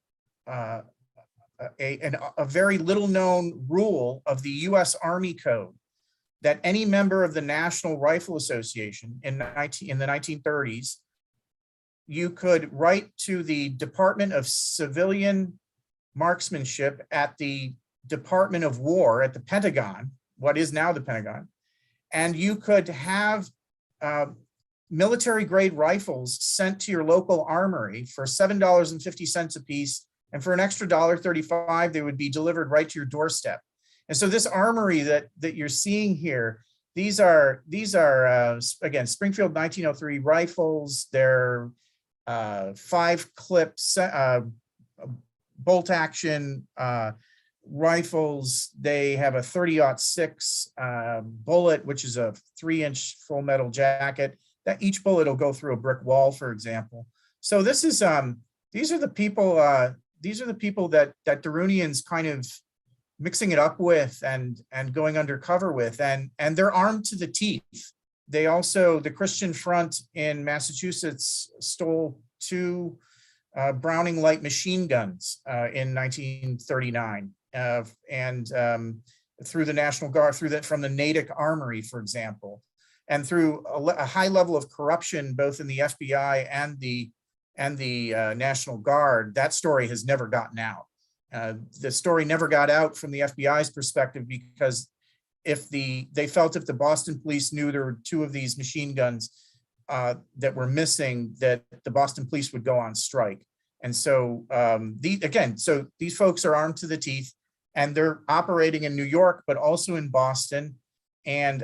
very little known rule of the U.S. Army Code that any member of the National Rifle Association in the 1930s, you could write to the Department of Civilian Marksmanship at the Department of War at the Pentagon, what is now the Pentagon, and you could have military grade rifles sent to your local armory for $7.50 a piece, and for an extra $1.35, they would be delivered right to your doorstep. And so this armory that you're seeing here, these are again, Springfield 1903 rifles. They're 5-clip bolt action rifles. They have a 30-06 bullet, which is a 3-inch full metal jacket. That each bullet will go through a brick wall, for example. So this is these are the people that Derounian's kind of mixing it up with and going undercover with, and they're armed to the teeth. They also, the Christian Front in Massachusetts stole 2 Browning light machine guns in 1939, and through the National Guard, from the Natick Armory, for example, and through a high level of corruption, both in the FBI and the National Guard. That story has never gotten out. The story never got out from the FBI's perspective because they felt if the Boston police knew there were 2 of these machine guns that were missing, that the Boston police would go on strike. And so so these folks are armed to the teeth, and they're operating in New York, but also in Boston. And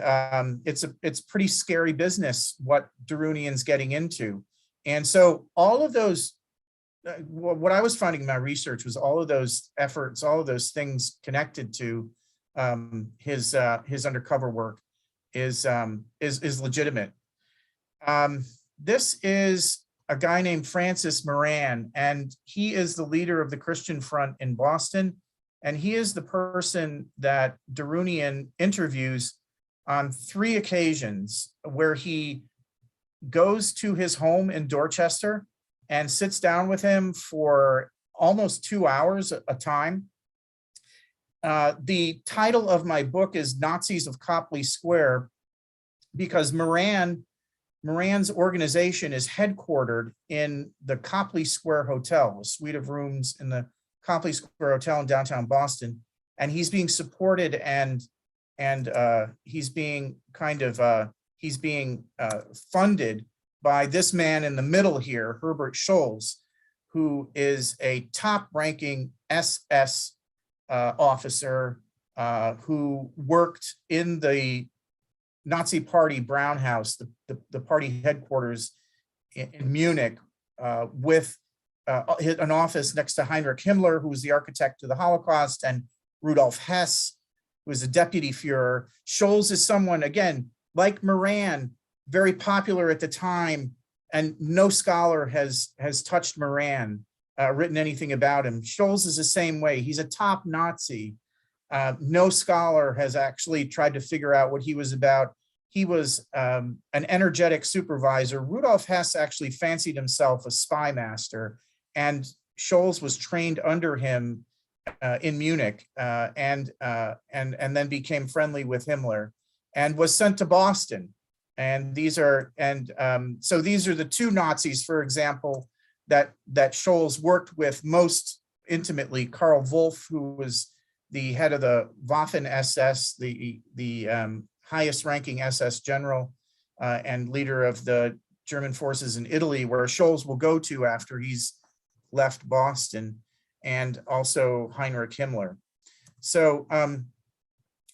it's pretty scary business what Derounian's getting into. And so all of those, what I was finding in my research was all of those efforts, all of those things connected to his undercover work is legitimate. This is a guy named Francis Moran, and he is the leader of the Christian Front in Boston. And he is the person that Derounian interviews on 3 occasions, where he goes to his home in Dorchester and sits down with him for almost 2 hours a time. The title of my book is Nazis of Copley Square, because Moran's organization is headquartered in the Copley Square Hotel, a suite of rooms in the Copley Square Hotel in downtown Boston. And he's being supported and he's being funded by this man in the middle here, Herbert Scholz, who is a top-ranking SS officer who worked in the Nazi Party Brown House, the party headquarters in Munich, with an office next to Heinrich Himmler, who was the architect of the Holocaust, and Rudolf Hess, who was a deputy Führer. Scholz is someone, again, like Moran, very popular at the time, and no scholar has touched Moran, written anything about him. Scholz is the same way. He's a top Nazi. No scholar has actually tried to figure out what he was about. He was an energetic supervisor. Rudolf Hess actually fancied himself a spy master, and Scholz was trained under him in Munich, and then became friendly with Himmler, and was sent to Boston. And so these are the 2 Nazis, for example, that Scholz worked with most intimately. Karl Wolff, who was the head of the Waffen-SS, the highest ranking SS general and leader of the German forces in Italy, where Scholz will go to after he's left Boston, and also Heinrich Himmler. So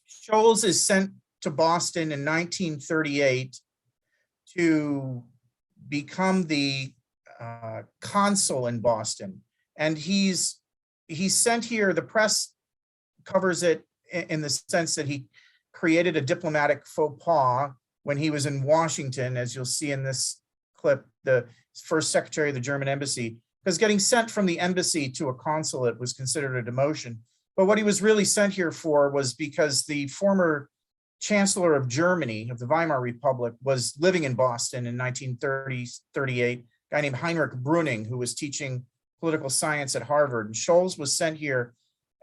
Scholz is sent to Boston in 1938 to become the consul in Boston. And he's sent here, the press covers it in the sense that he created a diplomatic faux pas when he was in Washington, as you'll see in this clip, the first secretary of the German embassy, because getting sent from the embassy to a consulate was considered a demotion. But what he was really sent here for was because the former Chancellor of Germany, of the Weimar Republic, was living in Boston in 1938, a guy named Heinrich Brüning, who was teaching political science at Harvard. And Scholz was sent here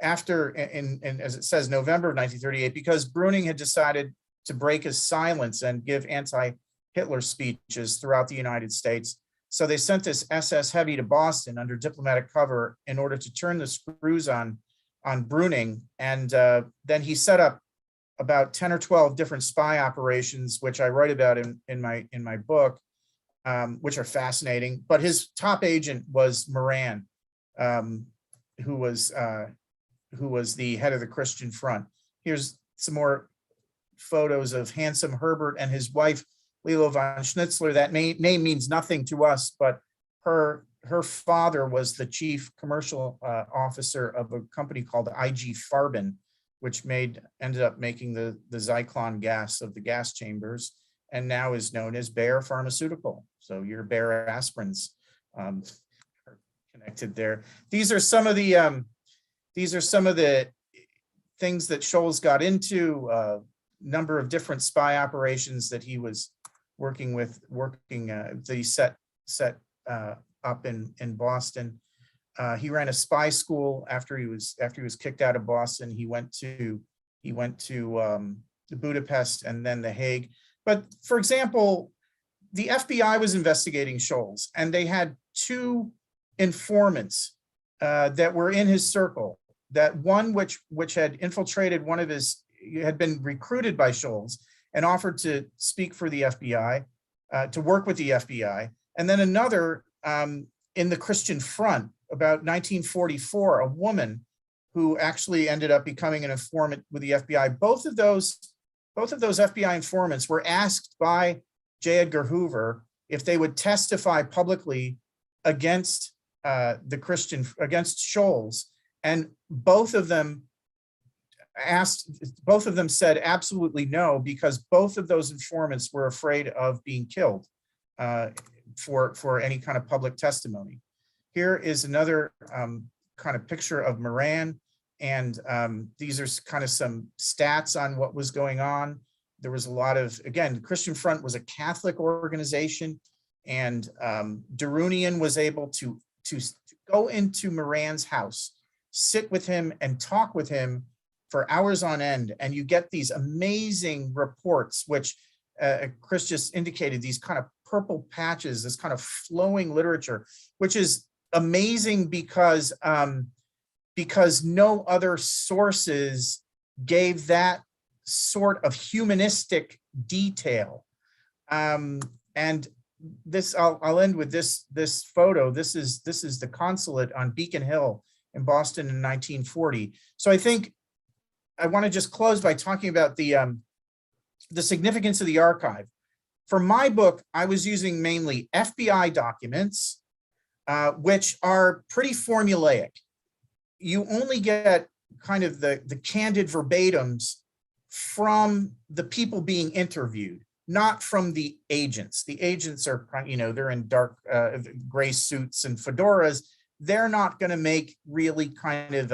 after, as it says, November of 1938, because Brüning had decided to break his silence and give anti-Hitler speeches throughout the United States. So they sent this SS heavy to Boston under diplomatic cover in order to turn the screws on Brüning. And then he set up about 10 or 12 different spy operations, which I write about in my book, which are fascinating. But his top agent was Moran, who was the head of the Christian Front. Here's some more photos of handsome Herbert and his wife, Lilo von Schnitzler. That name means nothing to us, but her father was the chief commercial officer of a company called IG Farben, which ended up making the Zyklon gas of the gas chambers, and now is known as Bayer Pharmaceutical. So your Bayer aspirins are connected there. These are some of the things that Scholes got into. Number of different spy operations that he was working that he set up in Boston. He ran a spy school after he was kicked out of Boston. He went to Budapest and then The Hague. But for example, the FBI was investigating Scholes, and they had two informants that were in his circle. That one which had infiltrated had been recruited by Scholes and offered to speak for the FBI, to work with the FBI. And then another in the Christian Front, about 1944, a woman who actually ended up becoming an informant with the FBI. Both of those FBI informants were asked by J. Edgar Hoover if they would testify publicly against against Scholes, and both of them said absolutely no, because both of those informants were afraid of being killed for any kind of public testimony. Here is another kind of picture of Moran, and these are kind of some stats on what was going on. There was a lot of, again, the Christian Front was a Catholic organization, and Derounian was able to go into Moran's house, sit with him and talk with him for hours on end, and you get these amazing reports, which Chris just indicated, these kind of purple patches, this kind of flowing literature, which is amazing because no other sources gave that sort of humanistic detail. And this, I'll end with this photo. This is the consulate on Beacon Hill in Boston in 1940. So I think I want to just close by talking about the significance of the archive. For my book, I was using mainly FBI documents, which are pretty formulaic. You only get kind of the candid verbatims from the people being interviewed, not from the agents. The agents are, they're in dark gray suits and fedoras. They're not going to make really kind of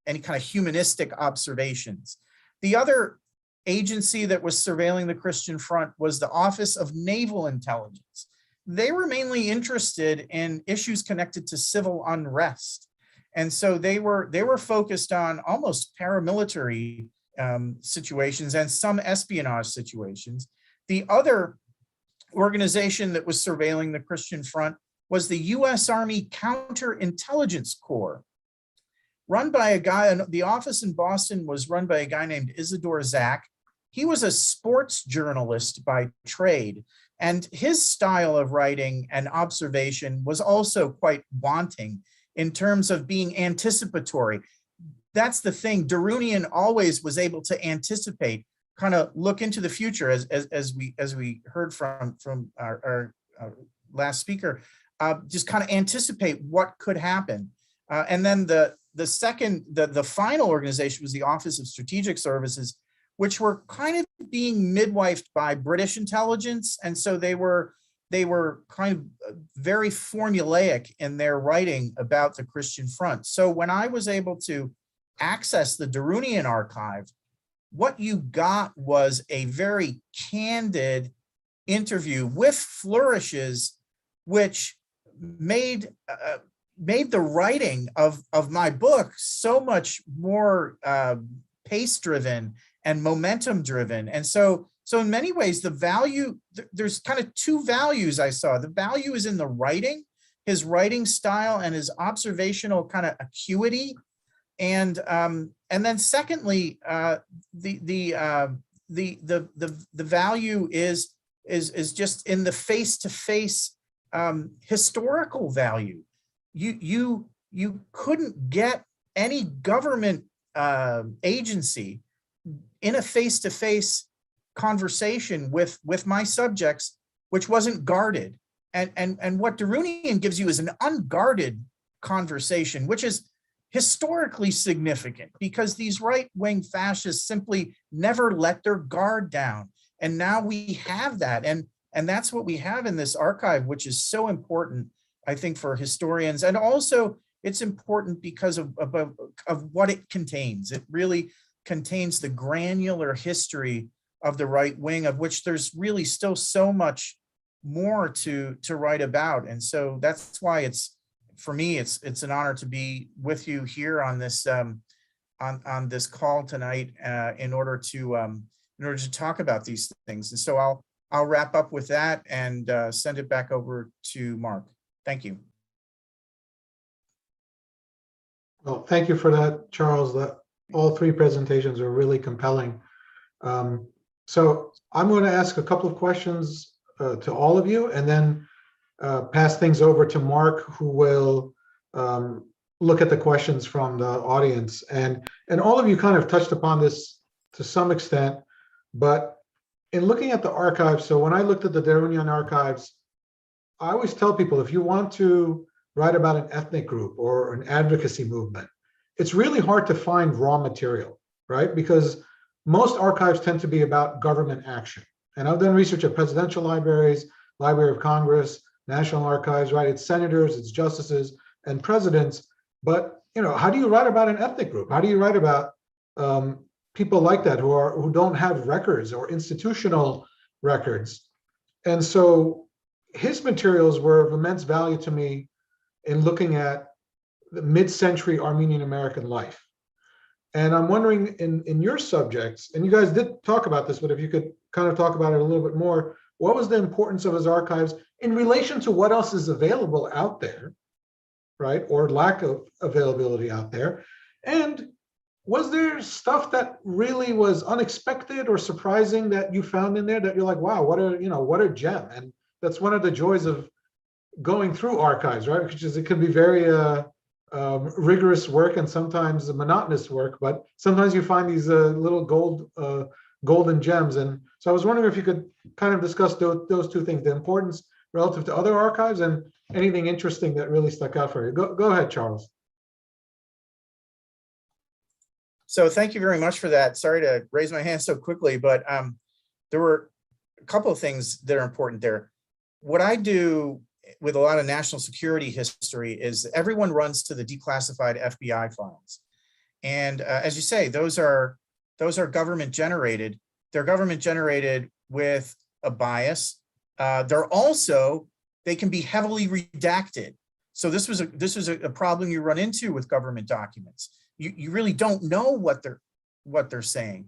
any kind of humanistic observations. The other agency that was surveilling the Christian Front was the Office of Naval Intelligence. They were mainly interested in issues connected to civil unrest. And so they were focused on almost paramilitary situations and some espionage situations. The other organization that was surveilling the Christian Front was the US Army Counterintelligence Corps, run by a guy. The office in Boston was run by a guy named Isidore Zak. He was a sports journalist by trade, and his style of writing and observation was also quite wanting in terms of being anticipatory. That's the thing. Derounian always was able to anticipate, kind of look into the future, as we heard from our last speaker, just kind of anticipate what could happen. And then the final organization was the Office of Strategic Services, which were kind of being midwifed by British intelligence, and so they were kind of very formulaic in their writing about the Christian Front. So when I was able to access the Derounian archive, what you got was a very candid interview with flourishes, which made the writing of my book so much more pace-driven and momentum-driven. And so in many ways, the value, there's kind of two values I saw. The value is in the writing, his writing style and his observational kind of acuity. And then secondly, the value is just in the face-to-face historical value. You couldn't get any government agency in a face-to-face conversation with my subjects, which wasn't guarded. And what Derounian gives you is an unguarded conversation, which is historically significant because these right-wing fascists simply never let their guard down. And now we have that. And that's what we have in this archive, which is so important, I think, for historians. And also it's important because of what it contains. It really contains the granular history of the right wing, of which there's really still so much more to write about. And so that's why it's, for me, it's an honor to be with you here on this on this call tonight in order to talk about these things. And so I'll wrap up with that and send it back over to Mark. Thank you. Well, thank you for that, Charles. All three presentations are really compelling. So I'm going to ask a couple of questions to all of you, and then pass things over to Mark, who will look at the questions from the audience. And all of you kind of touched upon this to some extent, but in looking at the archives, so when I looked at the Derounian archives, I always tell people, if you want to write about an ethnic group or an advocacy movement, it's really hard to find raw material, right? Because most archives tend to be about government action. And I've done research at presidential libraries, Library of Congress, National Archives, right? It's senators, it's justices, and presidents. But how do you write about an ethnic group? How do you write about people like that who don't have records or institutional records? And so his materials were of immense value to me in looking at the mid-century Armenian-American life. And I'm wondering, in your subjects, and you guys did talk about this, but if you could kind of talk about it a little bit more, what was the importance of his archives in relation to what else is available out there, right? Or lack of availability out there. And was there stuff that really was unexpected or surprising that you found in there that you're like, wow, what a gem? And that's one of the joys of going through archives, right? Because it can be very rigorous work and sometimes monotonous work, but sometimes you find these little golden gems. And so I was wondering if you could kind of discuss those two things, the importance relative to other archives and anything interesting that really stuck out for you. Go ahead, Charles. So thank you very much for that. Sorry to raise my hand so quickly, but there were a couple of things that are important there. What I do with a lot of national security history is everyone runs to the declassified FBI files. And as you say, those are government generated. They're government generated with a bias. They can be heavily redacted. So this was a problem you run into with government documents. You really don't know what they're saying.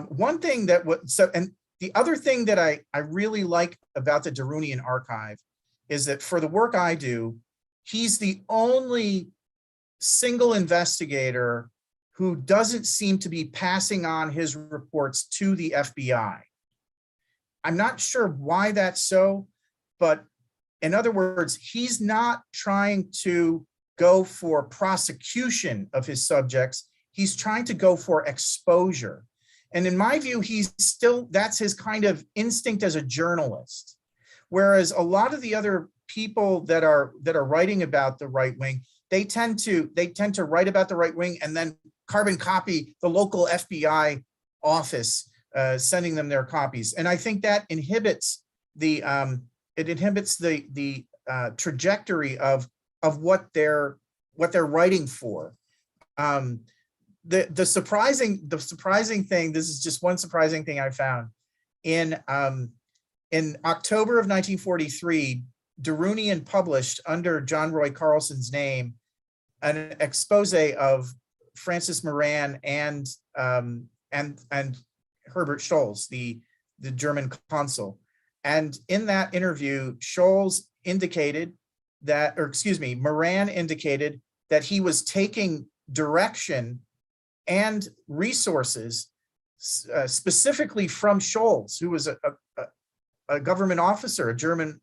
One thing and the other thing that I really like about the Derounian archive is that for the work I do, he's the only single investigator who doesn't seem to be passing on his reports to the FBI. I'm not sure why that's so, but in other words, he's not trying to go for prosecution of his subjects. He's trying to go for exposure. And in my view, that's his kind of instinct as a journalist. Whereas a lot of the other people that are writing about the right wing, they tend to write about the right wing and then carbon copy the local FBI office, sending them their copies. And I think that inhibits the trajectory of what they're writing for. The surprising thing, this is just one surprising thing I found in October of 1943, Derounian published under John Roy Carlson's name an expose of Francis Moran and Herbert Scholz, the German consul. And in that interview, Moran indicated that he was taking direction and resources specifically from Scholz, who was a government officer, a German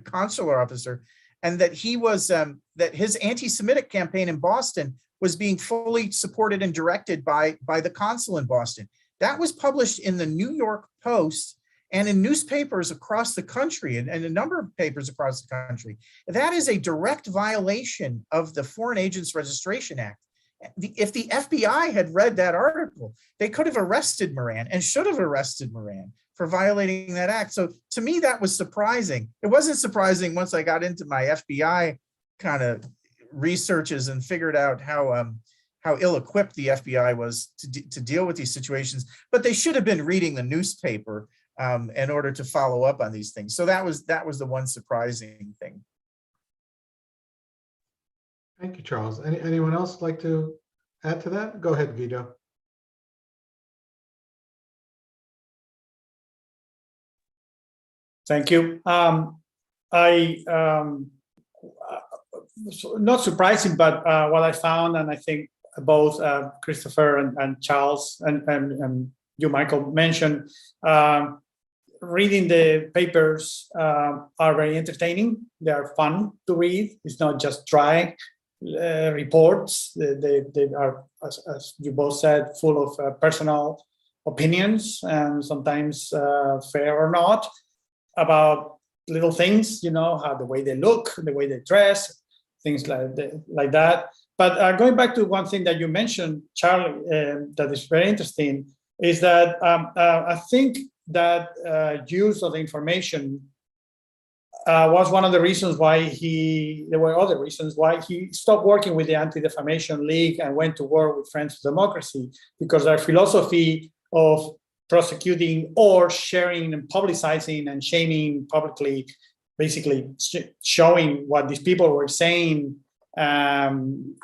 consular officer, and that he was that his anti-Semitic campaign in Boston was being fully supported and directed by the consul in Boston. That was published in the New York Post and in newspapers across the country, and a number of papers across the country. That is a direct violation of the Foreign Agents Registration Act. If the FBI had read that article, they could have arrested Moran and should have arrested Moran for violating that act. So to me, that was surprising. It wasn't surprising once I got into my FBI kind of researches and figured out how ill-equipped the FBI was to deal with these situations, but they should have been reading the newspaper in order to follow up on these things. So that was the one surprising thing. Thank you, Charles. Anyone else like to add to that? Go ahead, Guido. Thank you. Not surprising, but what I found, and I think both Christopher and Charles and you, Michael, mentioned, reading the papers are very entertaining. They are fun to read. It's not just dry reports. They are, as you both said, full of personal opinions and sometimes fair or not, about little things, how the way they look, the way they dress, things like that. But going back to one thing that you mentioned, Charlie, that is very interesting, is that I think that use of the information was one of the reasons why there were other reasons why he stopped working with the Anti-Defamation League and went to work with Friends of Democracy, because their philosophy of prosecuting or sharing and publicizing and shaming publicly, basically showing what these people were saying in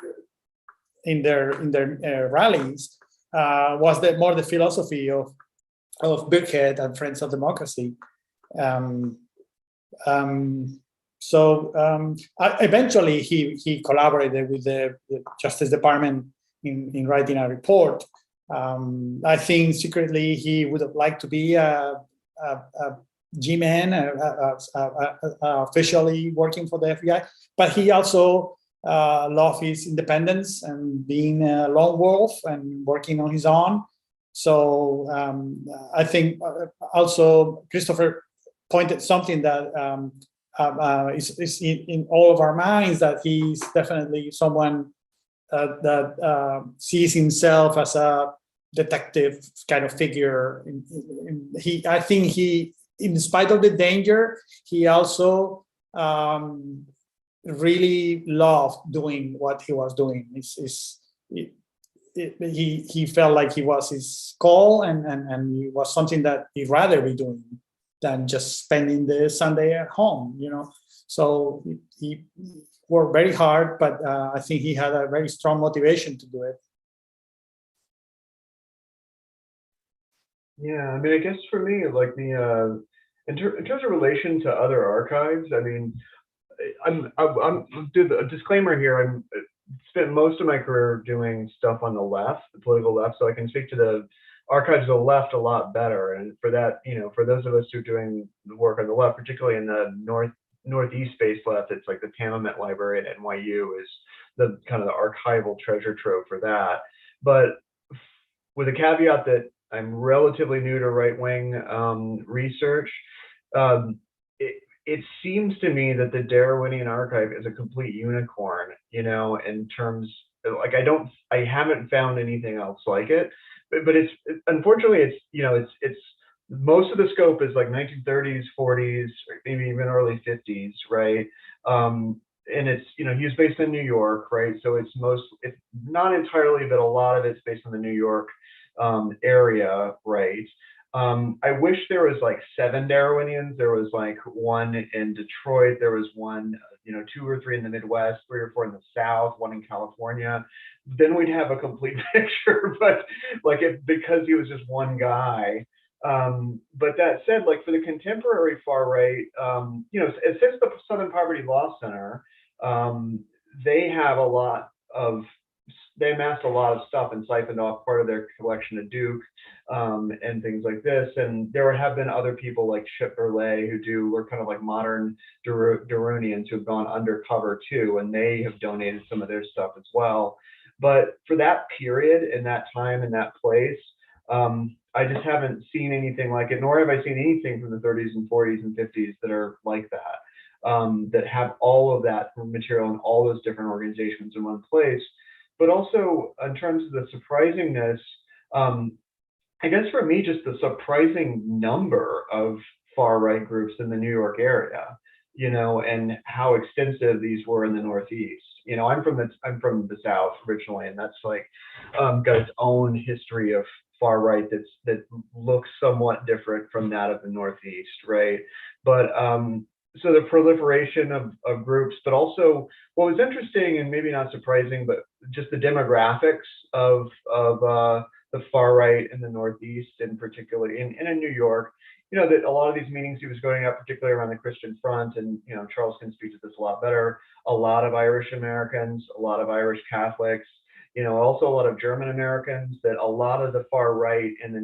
their rallies, was more the philosophy of Birkhead and Friends of Democracy. Eventually he collaborated with the Justice Department in writing a report. I think secretly he would have liked to be a G-man, officially working for the FBI, but he also loved his independence and being a lone wolf and working on his own. So I think also Christopher pointed something that is in all of our minds, that he's definitely someone that sees himself as a detective kind of figure. I think he, in spite of the danger, he also really loved doing what he was doing. He felt like he was his call, and it was something that he'd rather be doing than just spending the Sunday at home, So he worked very hard, but I think he had a very strong motivation to do it. Yeah, I mean, I guess for me, like in terms of relation to other archives, I mean, I'm do the disclaimer here. I'm spent most of my career doing stuff on the left, the political left, so I can speak to the archives of the left a lot better. And for that, for those of us who are doing the work on the left, particularly in the northeast based left, it's like the Tammet Library at NYU is the kind of the archival treasure trove for that. But with a caveat that I'm relatively new to right-wing research, it seems to me that the Derounian archive is a complete unicorn, in terms of, like, I haven't found anything else like it, but it's unfortunately it's most of the scope is like 1930s, 40s, or maybe even early 50s, right? And it's, he was based in New York, right? So it's not entirely, but a lot of it's based on the New York area, right? I wish there was like 7 Derounians. There was like 1 in Detroit. There was 1, 2 or 3 in the Midwest, 3 or 4 in the South, 1 in California. Then we'd have a complete picture. But because he was just one guy. But that said, like for the contemporary far right, since the Southern Poverty Law Center, they amassed a lot of stuff and siphoned off part of their collection of Duke and things like this. And there have been other people like Chip Burleigh who were kind of like modern Derounians who've gone undercover too, and they have donated some of their stuff as well. But for that period, in that time, in that place, I just haven't seen anything like it, nor have I seen anything from the 30s and 40s and 50s that are like that, that have all of that material and all those different organizations in one place. But also in terms of the surprisingness, I guess for me, just the surprising number of far-right groups in the New York area, and how extensive these were in the Northeast. I'm from the South originally, and that's like got its own history of far right that looks somewhat different from that of the Northeast, right? But so the proliferation of groups, but also what was interesting and maybe not surprising, but just the demographics of the far right in the Northeast, and particularly in New York. That a lot of these meetings he was going out, particularly around the Christian front, and Charles can speak to this a lot better. A lot of Irish Americans, a lot of Irish Catholics, also a lot of German Americans. That a lot of the far right in the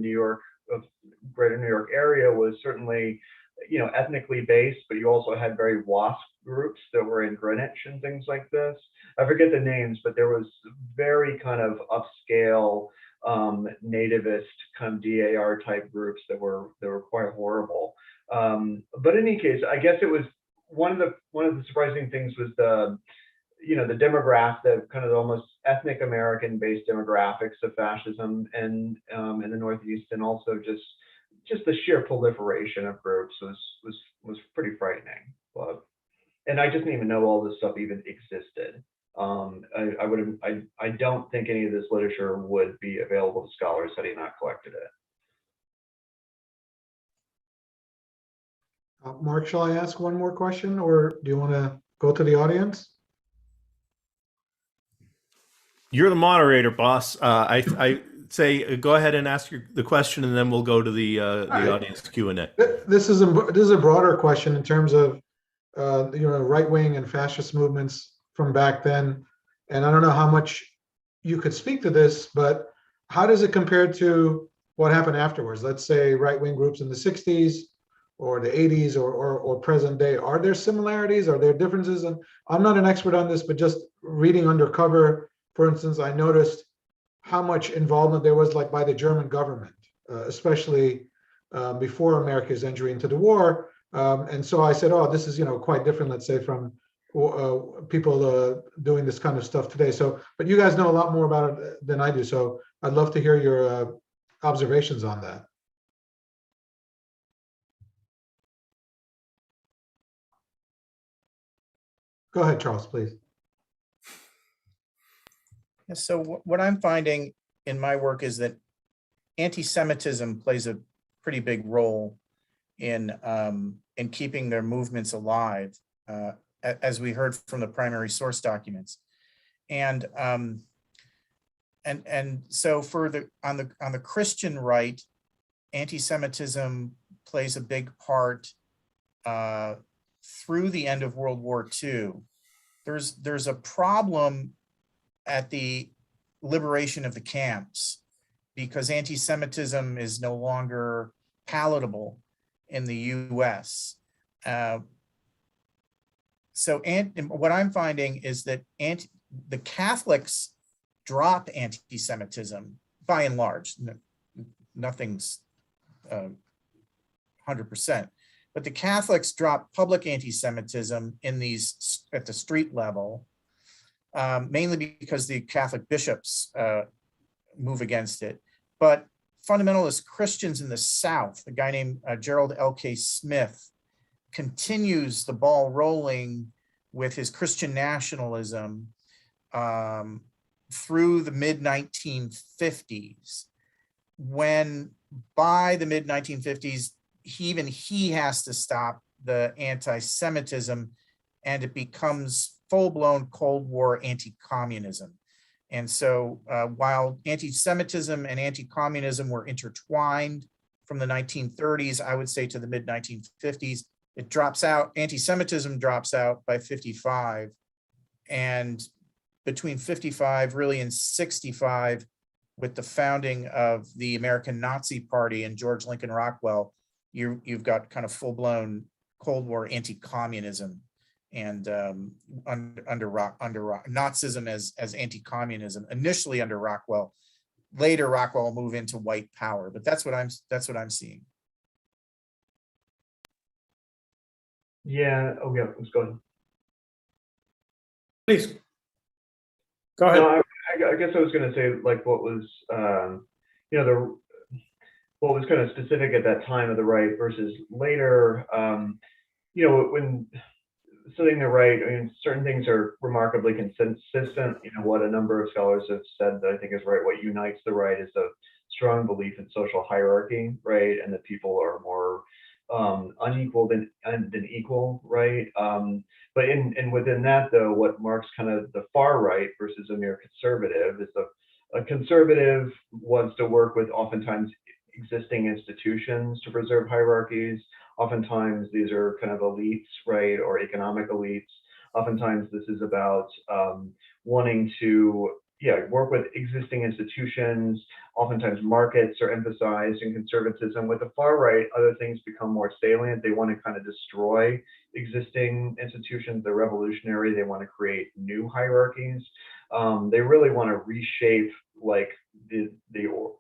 greater New York area was certainly, ethnically based, but you also had very WASP groups that were in Greenwich and things like this. I forget the names, but there was very kind of upscale nativist kind of DAR type groups that were quite horrible. But in any case, I guess it was one of the surprising things was the demographic, the kind of almost ethnic American based demographics of fascism and in the Northeast, and also just the sheer proliferation of groups was pretty frightening. And I just didn't even know all this stuff even existed. I don't think any of this literature would be available to scholars had he not collected it. Mark, shall I ask one more question, or do you want to go to the audience? You're the moderator, boss. I say go ahead and ask the question, and then we'll go to the audience Q&A. This is a broader question in terms of right wing and fascist movements from back then, and I don't know how much you could speak to this, but how does it compare to what happened afterwards? Let's say right wing groups in the 60s or the 80s or present day. Are there similarities? Are there differences? And I'm not an expert on this, but just reading undercover, for instance, I noticed how much involvement there was, like by the German government, especially before America's entry into the war. And so I said, oh, this is quite different, let's say, from people doing this kind of stuff today. So, but you guys know a lot more about it than I do. So I'd love to hear your observations on that. Go ahead, Charles, please. So what I'm finding in my work is that anti-Semitism plays a pretty big role in keeping their movements alive, as we heard from the primary source documents, and so on the Christian right, anti-Semitism plays a big part through the end of World War II. There's a problem at the liberation of the camps because anti-Semitism is no longer palatable in the US. So what I'm finding is that the Catholics drop anti-Semitism by and large. Nothing's 100%, but the Catholics drop public anti-Semitism at the street level, mainly because the Catholic bishops move against it. But fundamentalist Christians in the South, a guy named Gerald L.K. Smith, continues the ball rolling with his Christian nationalism through the mid-1950s, when by the mid-1950s, he has to stop the anti-Semitism, and it becomes full-blown Cold War anti-communism. And so while anti-Semitism and anti-communism were intertwined from the 1930s, I would say to the mid-1950s, it drops out, anti-Semitism drops out by 55. And between 55 really and 65, with the founding of the American Nazi Party and George Lincoln Rockwell, you've got kind of full-blown Cold War anti-communism, and under Nazism as anti-communism. Initially under Rockwell, later Rockwell will move into white power, but that's what I'm seeing. Yeah. Oh, yeah. Let's go ahead. Please, go ahead. No, I guess I was going to say, like, what was, you know, what was kind of specific at that time of the right versus later. You know, when studying the right, I mean, certain things are remarkably consistent. You know, what a number of scholars have said that I think is right. What unites the right is a strong belief in social hierarchy, right, and that people are more unequal than equal, right? But within that, though, what marks kind of the far right versus a mere conservative is a conservative wants to work with oftentimes existing institutions to preserve hierarchies. Oftentimes these are kind of elites, right, or economic elites. Oftentimes this is about wanting to work with existing institutions. Oftentimes markets are emphasized in conservatism. With the far right, other things become more salient. They want to kind of destroy existing institutions. They're revolutionary. They want to create new hierarchies. They really want to reshape like the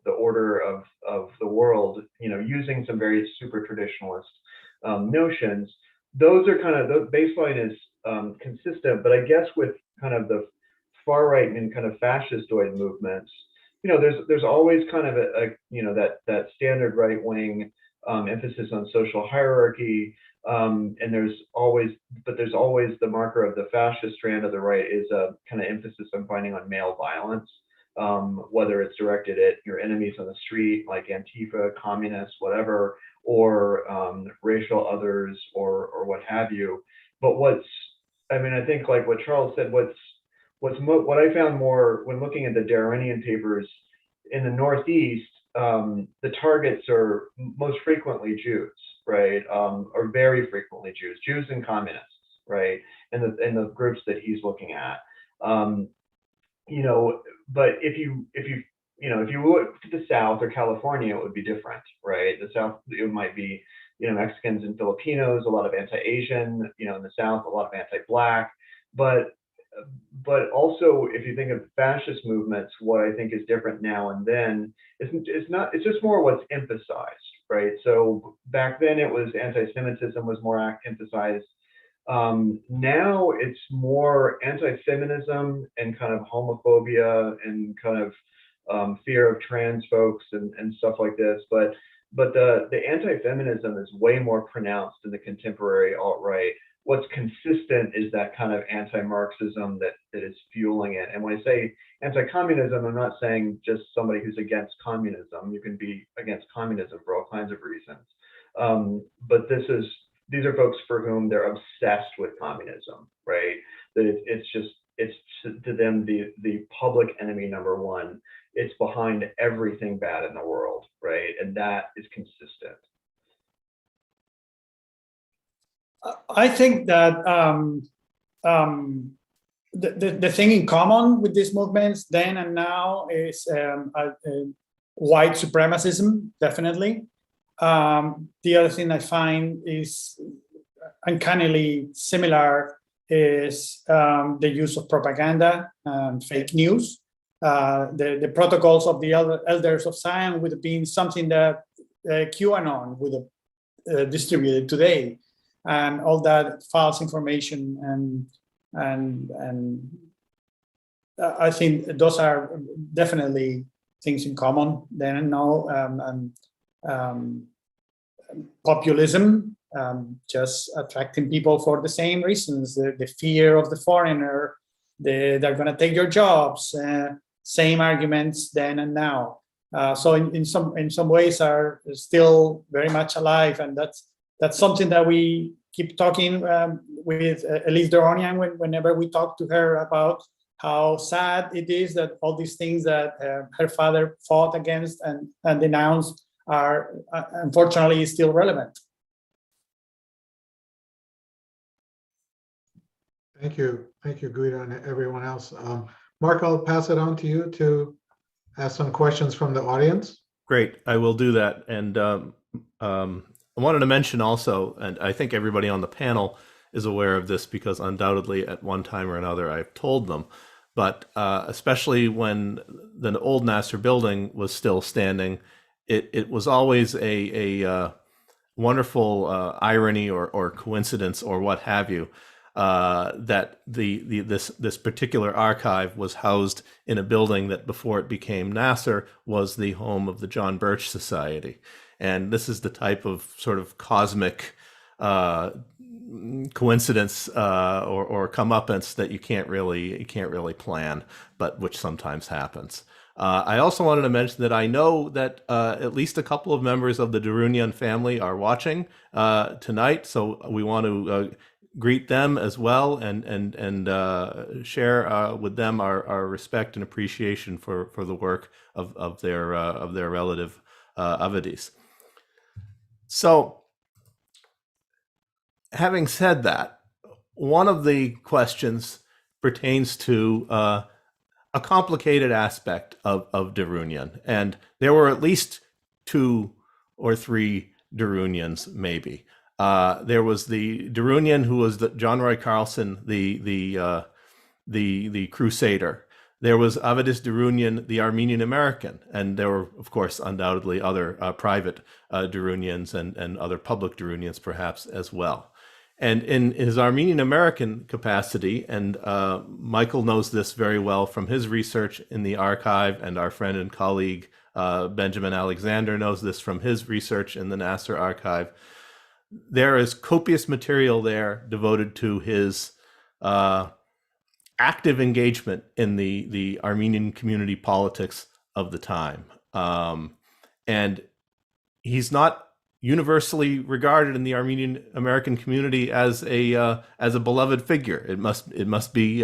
order of the world, you know, using some very super traditionalist notions. Those are kind of, the baseline is consistent, but I guess with kind of the far right and kind of fascistoid movements, you know, there's always kind of a you know, that standard right wing emphasis on social hierarchy, and there's always the marker of the fascist strand of the right is a kind of emphasis on finding on male violence, whether it's directed at your enemies on the street like Antifa, communists, whatever, or racial others or what have you. But I mean, I think like what Charles said, what I found more when looking at the Derounian papers in the Northeast, the targets are most frequently Jews, right? Or very frequently Jews and communists, right? And the groups that he's looking at. You know, but if you look to the South or California, it would be different, right? The South, it might be, you know, Mexicans and Filipinos, a lot of anti-Asian, you know, in the South, a lot of anti-Black, but also if you think of fascist movements, what I think is different now and then it's just more what's emphasized, right? So back then it was anti-Semitism was more emphasized. Now it's more anti-feminism and kind of homophobia and kind of fear of trans folks and stuff like this. But the anti-feminism is way more pronounced in the contemporary alt-right. What's consistent is that kind of anti-Marxism that is fueling it. And when I say anti-communism, I'm not saying just somebody who's against communism. You can be against communism for all kinds of reasons. But these are folks for whom they're obsessed with communism, right? That it's to them the public enemy number one. It's behind everything bad in the world, right? And that is consistent. I think that the thing in common with these movements then and now is white supremacism, definitely. The other thing I find is uncannily similar is the use of propaganda and fake news. The protocols of the elders of Zion would have been something that QAnon would have distributed today, and all that false information and I think those are definitely things in common then and now. Populism, just attracting people for the same reasons, the fear of the foreigner, they're going to take your jobs, same arguments then and now. So in some ways are still very much alive, and that's something that we keep talking with Avedis Derounian whenever we talk to her about how sad it is that all these things that her father fought against and denounced are unfortunately still relevant. Thank you, Guido, and everyone else. Mark, I'll pass it on to you to ask some questions from the audience. Great, I will do that. And I wanted to mention also, and I think everybody on the panel is aware of this because undoubtedly at one time or another I've told them, but especially when the old NAASR building was still standing, it was always a wonderful irony or coincidence or what have you, that this particular archive was housed in a building that before it became NAASR was the home of the John Birch Society. And this is the type of sort of cosmic coincidence or comeuppance that you can't really plan, but which sometimes happens. I also wanted to mention that I know that at least a couple of members of the Derounian family are watching tonight, so we want to greet them as well and share with them our respect and appreciation for the work of their relative Avedis. So, having said that, one of the questions pertains to a complicated aspect of Derounian, and there were at least 2 or 3 Derounians, maybe. There was the Derounian who was John Roy Carlson, the crusader. There was Avedis Derounian, the Armenian-American, and there were, of course, undoubtedly other private Derounians and other public Derounians, perhaps, as well. And in his Armenian-American capacity, and Michael knows this very well from his research in the archive, and our friend and colleague Benjamin Alexander knows this from his research in the NAASR archive, there is copious material there devoted to his active engagement in the Armenian community politics of the time. And he's not universally regarded in the Armenian-American community as a beloved figure. It must be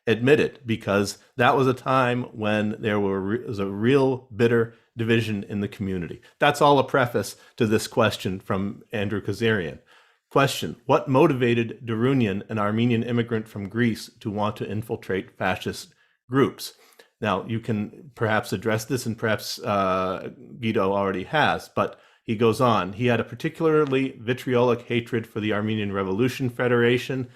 admitted, because that was a time when there was a real bitter division in the community. That's all a preface to this question from Andrew Kazarian. Question: what motivated Derounian, an Armenian immigrant from Greece, to want to infiltrate fascist groups? Now, you can perhaps address this, and perhaps Guido already has, but he goes on. He had a particularly vitriolic hatred for the Armenian Revolution Federation,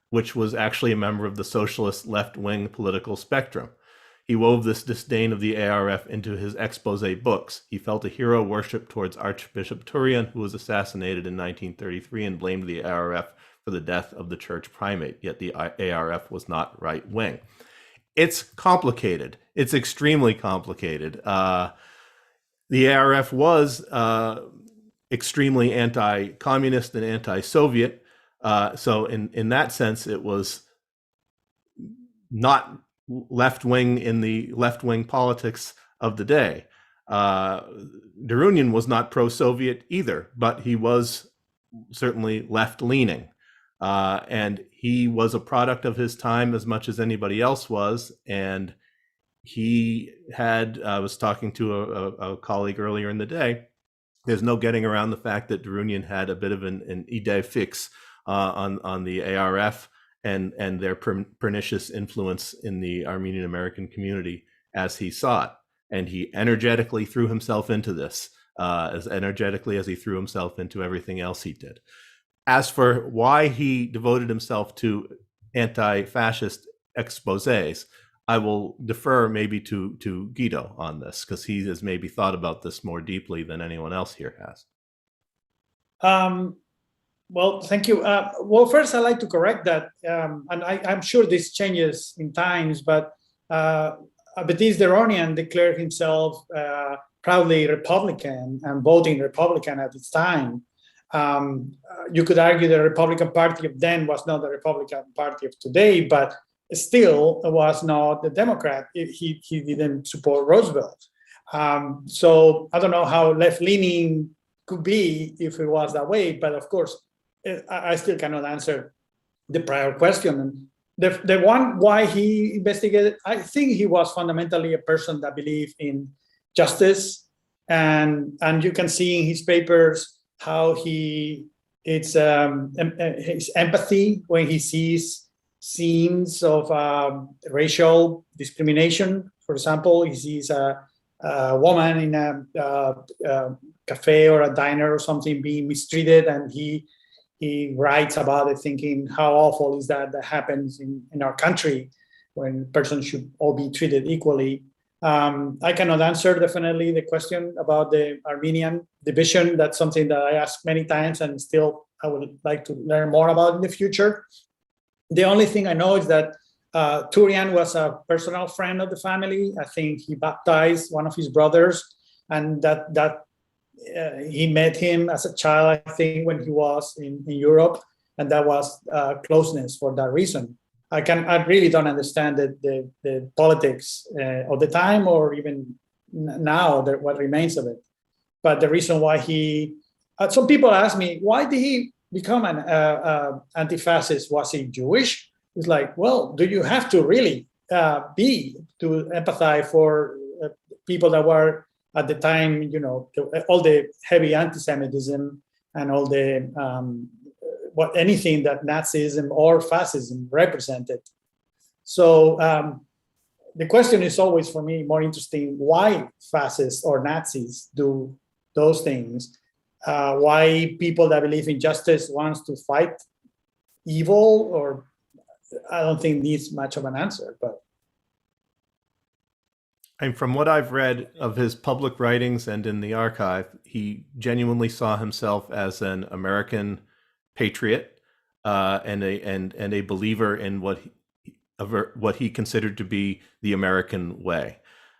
which was actually a member of the socialist left-wing political spectrum. He wove this disdain of the ARF into his expose books. He felt a hero worship towards Archbishop Turian, who was assassinated in 1933, and blamed the ARF for the death of the church primate, yet the ARF was not right-wing. It's complicated. It's extremely complicated. The ARF was extremely anti-communist and anti-Soviet. So in that sense, it was not left-wing in the left-wing politics of the day. Derounian was not pro-Soviet either, but he was certainly left-leaning. And he was a product of his time as much as anybody else was. And he had, I was talking to a colleague earlier in the day, there's no getting around the fact that Derounian had a bit of an idée fixe on the ARF and their pernicious influence in the Armenian-American community as he saw it. And he energetically threw himself into this, as energetically as he threw himself into everything else he did. As for why he devoted himself to anti-fascist exposés, I will defer maybe to Guido on this, because he has maybe thought about this more deeply than anyone else here has. Well, thank you. Well, first, I'd like to correct that, and I'm sure this changes in times, but Avedis Derounian declared himself proudly Republican and voting Republican at its time. You could argue the Republican Party of then was not the Republican Party of today, but still was not the Democrat. He didn't support Roosevelt. So I don't know how left-leaning could be if it was that way, but of course, I still cannot answer the prior question. The one why he investigated, I think he was fundamentally a person that believed in justice, and you can see in his papers how it's his empathy when he sees scenes of racial discrimination. For example, he sees a woman in a cafe or a diner or something being mistreated, and he writes about it, thinking how awful is that happens in our country when persons should all be treated equally. I cannot answer definitely the question about the Armenian division. That's something that I asked many times, and still I would like to learn more about in the future. The only thing I know is that Turian was a personal friend of the family. I think he baptized one of his brothers, and that he met him as a child, I think, when he was in Europe, and that was closeness for that reason. I really don't understand the politics of the time, or even now, what remains of it. But the reason why some people ask me, why did he become an anti-fascist? Was he Jewish? It's like, well, do you have to really be to empathize for people that were at the time, you know, all the heavy anti-Semitism and all the anything that Nazism or fascism represented. So the question is always, for me, more interesting: why fascists or Nazis do those things? Why people that believe in justice wants to fight evil? Or I don't think needs much of an answer. But and from what I've read of his public writings and in the archive, he genuinely saw himself as an American patriot and a believer in what he considered to be the American way.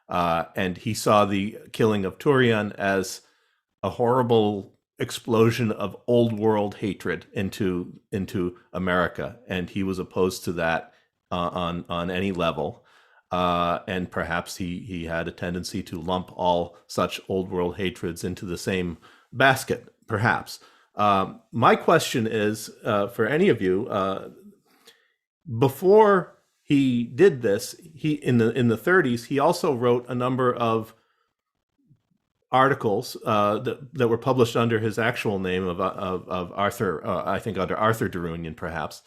And he saw the killing of Turian as a horrible explosion of old world hatred into America, and he was opposed to that on any level. And perhaps he had a tendency to lump all such old world hatreds into the same basket, perhaps. My question is, for any of you, before he did this, he in the 30s, he also wrote a number of articles that were published under his actual name of Arthur, I think under Arthur Derounian, perhaps,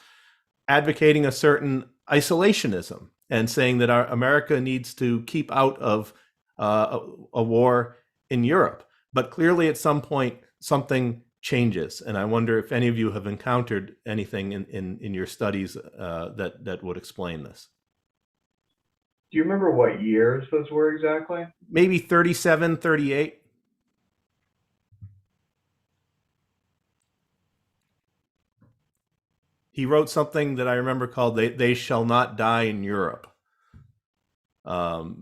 advocating a certain isolationism and saying that America needs to keep out of a war in Europe. But clearly, at some point, something changes, and I wonder if any of you have encountered anything in your studies that would explain this. Do you remember what years those were exactly? Maybe 37, 38. He wrote something that I remember called They Shall Not Die in Europe.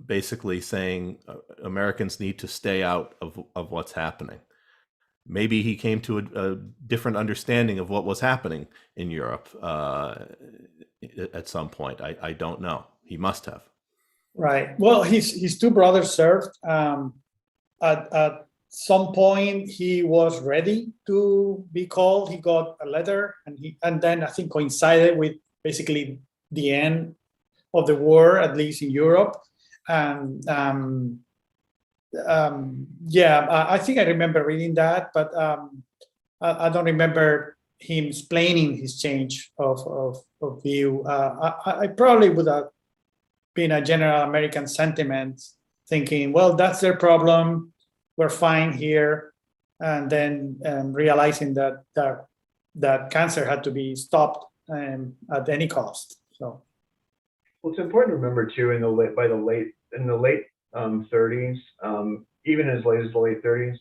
Basically saying Americans need to stay out of what's happening. Maybe he came to a different understanding of what was happening in Europe at some point. I don't know. He must have. Right. Well, his two brothers served. At some point, he was ready to be called. He got a letter, and then I think coincided with basically the end of the war, at least in Europe. And I think I remember reading that, but I don't remember him explaining his change of view. I probably would have been a general American sentiment, thinking, well, that's their problem, we're fine here, and then realizing that cancer had to be stopped at any cost. So, well, it's important to remember too, in the late 30s, even as late as the late 30s,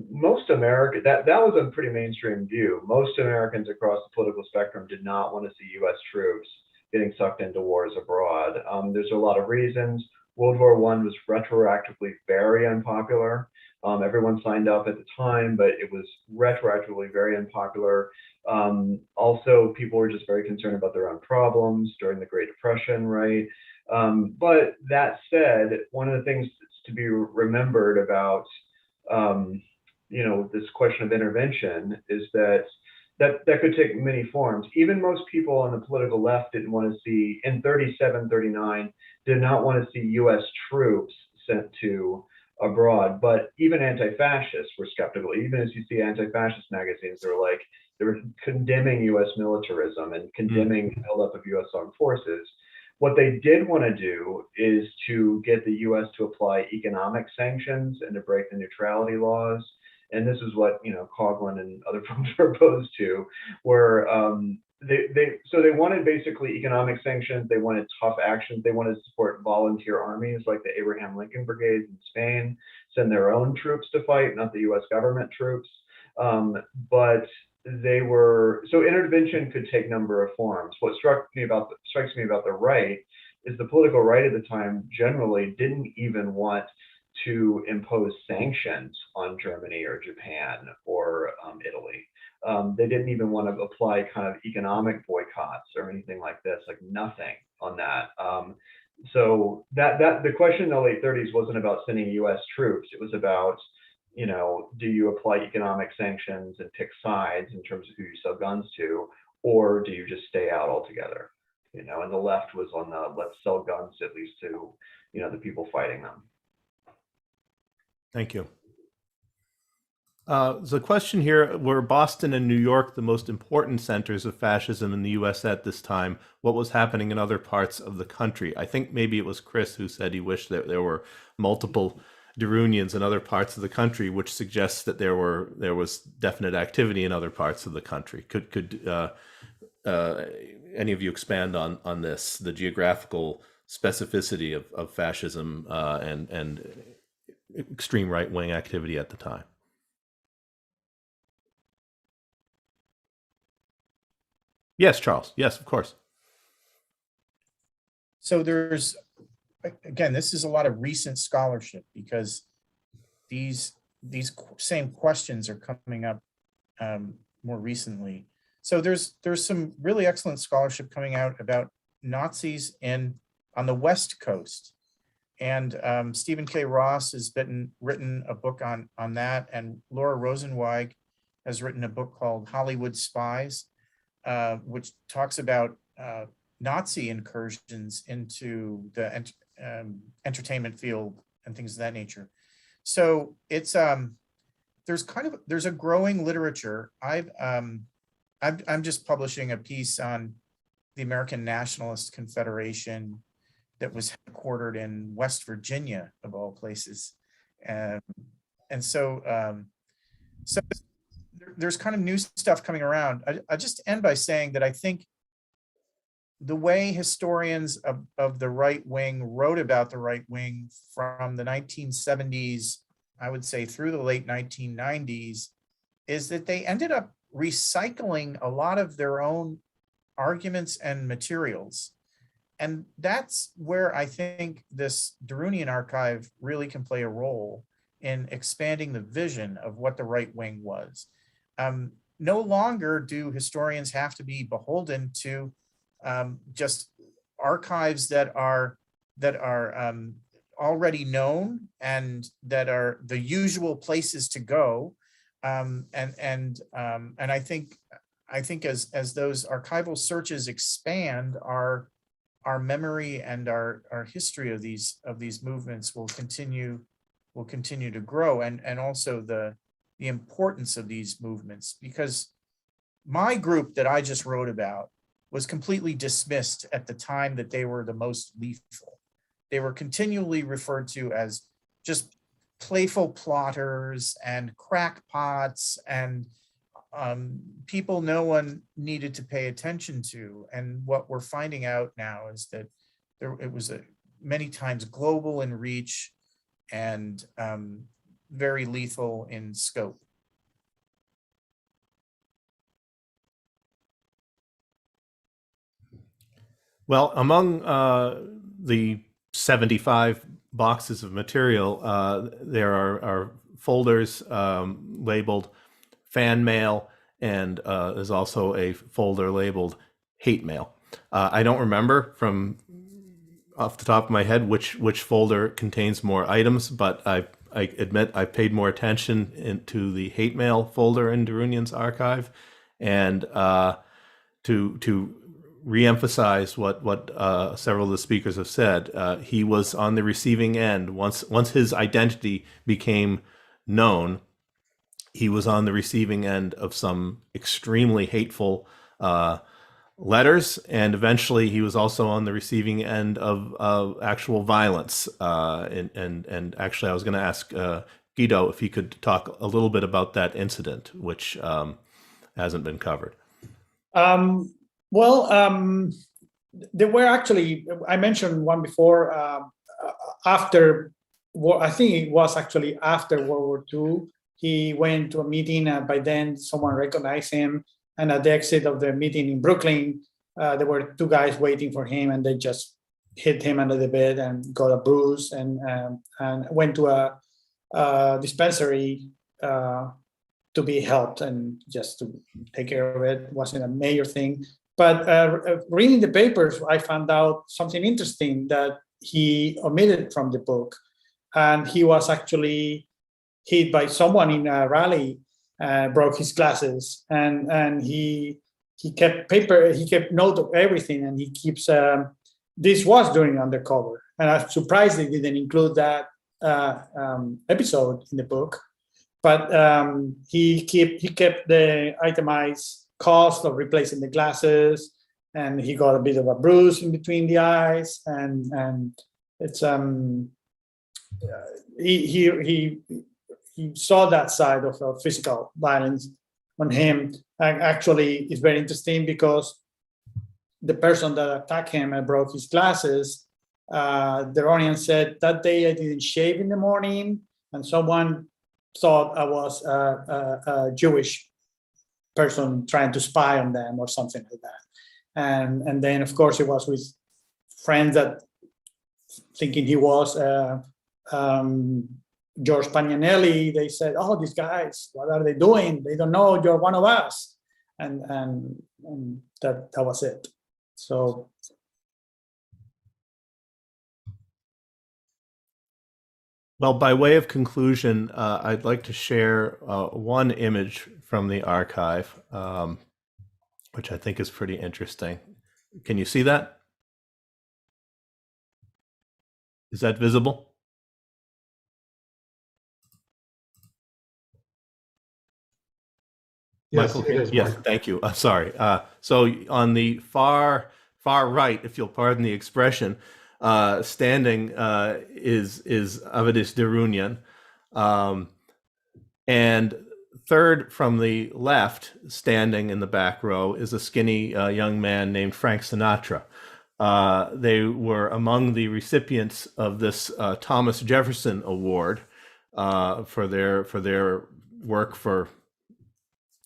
most America, that was a pretty mainstream view. Most Americans across the political spectrum did not want to see U.S. troops getting sucked into wars abroad. There's a lot of reasons. World War I was retroactively very unpopular. Everyone signed up at the time, but it was retroactively very unpopular. Also, people were just very concerned about their own problems during the Great Depression, right? But that said, one of the things that's to be remembered about, this question of intervention is that could take many forms. Even most people on the political left didn't want to see, in 37, 39, did not want to see U.S. troops sent to abroad. But even anti-fascists were skeptical. Even as you see anti-fascist magazines, they were condemning U.S. militarism and condemning the buildup of U.S. armed forces. What they did want to do is to get the U.S. to apply economic sanctions and to break the neutrality laws. And this is what Coughlin and other folks were opposed to, were they wanted basically economic sanctions. They wanted tough actions. They wanted to support volunteer armies like the Abraham Lincoln Brigades in Spain, send their own troops to fight, not the U.S. government troops. But they were, so intervention could take a number of forms. What strikes me about the right is the political right at the time generally didn't even want to impose sanctions on Germany or Japan or Italy. They didn't even want to apply kind of economic boycotts or anything like this, like nothing on that. So that the question in the late 30s wasn't about sending U.S. troops. It was about, you know, do you apply economic sanctions and pick sides in terms of who you sell guns to, or do you just stay out altogether? You know, and the left was on the let's sell guns at least to, you know, the people fighting them. Thank you. There's a question here: were Boston and New York the most important centers of fascism in the U.S. at this time? What was happening in other parts of the country? I think maybe it was Chris who said he wished that there were multiple Derounians in other parts of the country, which suggests that there was definite activity in other parts of the country. Could any of you expand on this, the geographical specificity of fascism and extreme right-wing activity at the time? Yes, Charles. Yes, of course. So there's, again, this is a lot of recent scholarship because these same questions are coming up more recently. So there's some really excellent scholarship coming out about Nazis on the West Coast. And Stephen K. Ross has written a book on that, and Laura Rosenzweig has written a book called Hollywood Spies, which talks about Nazi incursions into the entertainment field and things of that nature. So it's there's a growing literature. I'm just publishing a piece on the American Nationalist Confederation that was headquartered in West Virginia, of all places, and so there's kind of new stuff coming around. I just end by saying that I think the way historians of the right wing wrote about the right wing from the 1970s, I would say through the late 1990s, is that they ended up recycling a lot of their own arguments and materials. And that's where I think this Derounian archive really can play a role in expanding the vision of what the right wing was. No longer do historians have to be beholden to just archives that are already known and that are the usual places to go. And I think as those archival searches expand, our memory and our history of these movements will continue to grow, and also the importance of these movements, because my group that I just wrote about was completely dismissed at the time that they were the most lethal. They were continually referred to as just playful plotters and crackpots and people no one needed to pay attention to. And what we're finding out now is that it was many times global in reach and very lethal in scope. Well, among the 75 boxes of material, there are folders labeled fan mail, and there's also a folder labeled hate mail. I don't remember from off the top of my head which folder contains more items, but I admit I paid more attention to the hate mail folder in Derounian's archive, and to reemphasize what several of the speakers have said, he was on the receiving end. Once his identity became known, he was on the receiving end of some extremely hateful letters, and eventually he was also on the receiving end of actual violence. And actually, I was going to ask Guido if he could talk a little bit about that incident, which hasn't been covered. Well, there were actually, I mentioned one before, after war, I think it was actually after World War II, he went to a meeting, and by then someone recognized him. And at the exit of the meeting in Brooklyn, there were two guys waiting for him, and they just hit him under the bed and got a bruise, and went to a dispensary to be helped and just to take care of it. It wasn't a major thing. But reading the papers, I found out something interesting that he omitted from the book. And he was actually hit by someone in a rally, broke his glasses, and he kept note of everything, and he keeps, this was during undercover. And I'm surprised they didn't include that episode in the book. But he kept the itemized cost of replacing the glasses, and he got a bit of a bruise in between the eyes, and it's he saw that side of physical violence on him. And actually, it's very interesting because the person that attacked him and broke his glasses, Derounian said, that day I didn't shave in the morning, and someone thought I was a Jewish person trying to spy on them or something like that. And then, of course, it was with friends that thinking he was George Pagnanelli. They said, oh, these guys, what are they doing? They don't know you're one of us. And that was it. So. Well, by way of conclusion, I'd like to share one image from the archive, which I think is pretty interesting. Can you see that? Is that visible? Yes, Michael, it is, yes, Mark. thank you. Sorry. So on the far right, if you'll pardon the expression, standing is Avedis Derounian, and third from the left, standing in the back row, is a skinny young man named Frank Sinatra. They were among the recipients of this Thomas Jefferson Award for their work for,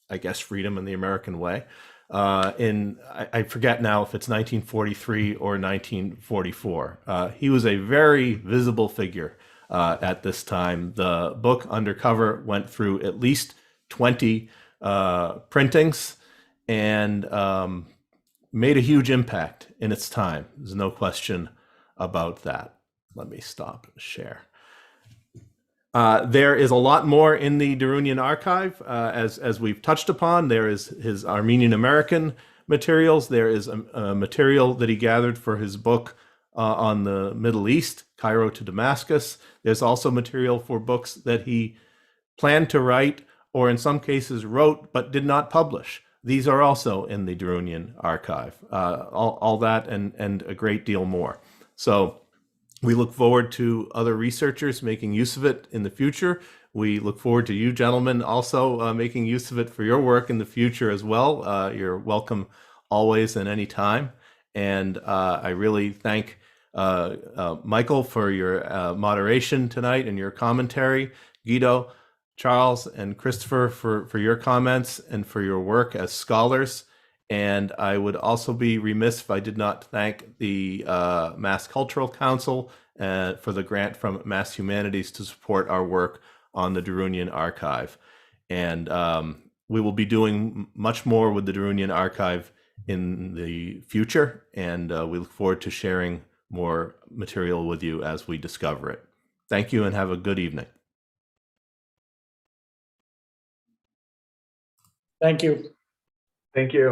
I guess, freedom in the American way. I forget now if it's 1943 or 1944. He was a very visible figure at this time. The book Undercover went through at least 20 printings and made a huge impact in its time. There's no question about that. Let me stop share. There is a lot more in the Derounian archive, as we've touched upon. There is his Armenian-American materials. There is a material that he gathered for his book on the Middle East, Cairo to Damascus. There's also material for books that he planned to write, or in some cases wrote but did not publish. These are also in the Derounian archive. All that and a great deal more. So we look forward to other researchers making use of it in the future. We look forward to you gentlemen also making use of it for your work in the future as well. You're welcome always and any time. And I really thank Michael for your moderation tonight and your commentary, Guido, Charles, and Christopher for your comments and for your work as scholars. And I would also be remiss if I did not thank the Mass Cultural Council for the grant from Mass Humanities to support our work on the Derounian archive. And we will be doing much more with the Derounian archive in the future. And we look forward to sharing more material with you as we discover it. Thank you and have a good evening. Thank you. Thank you.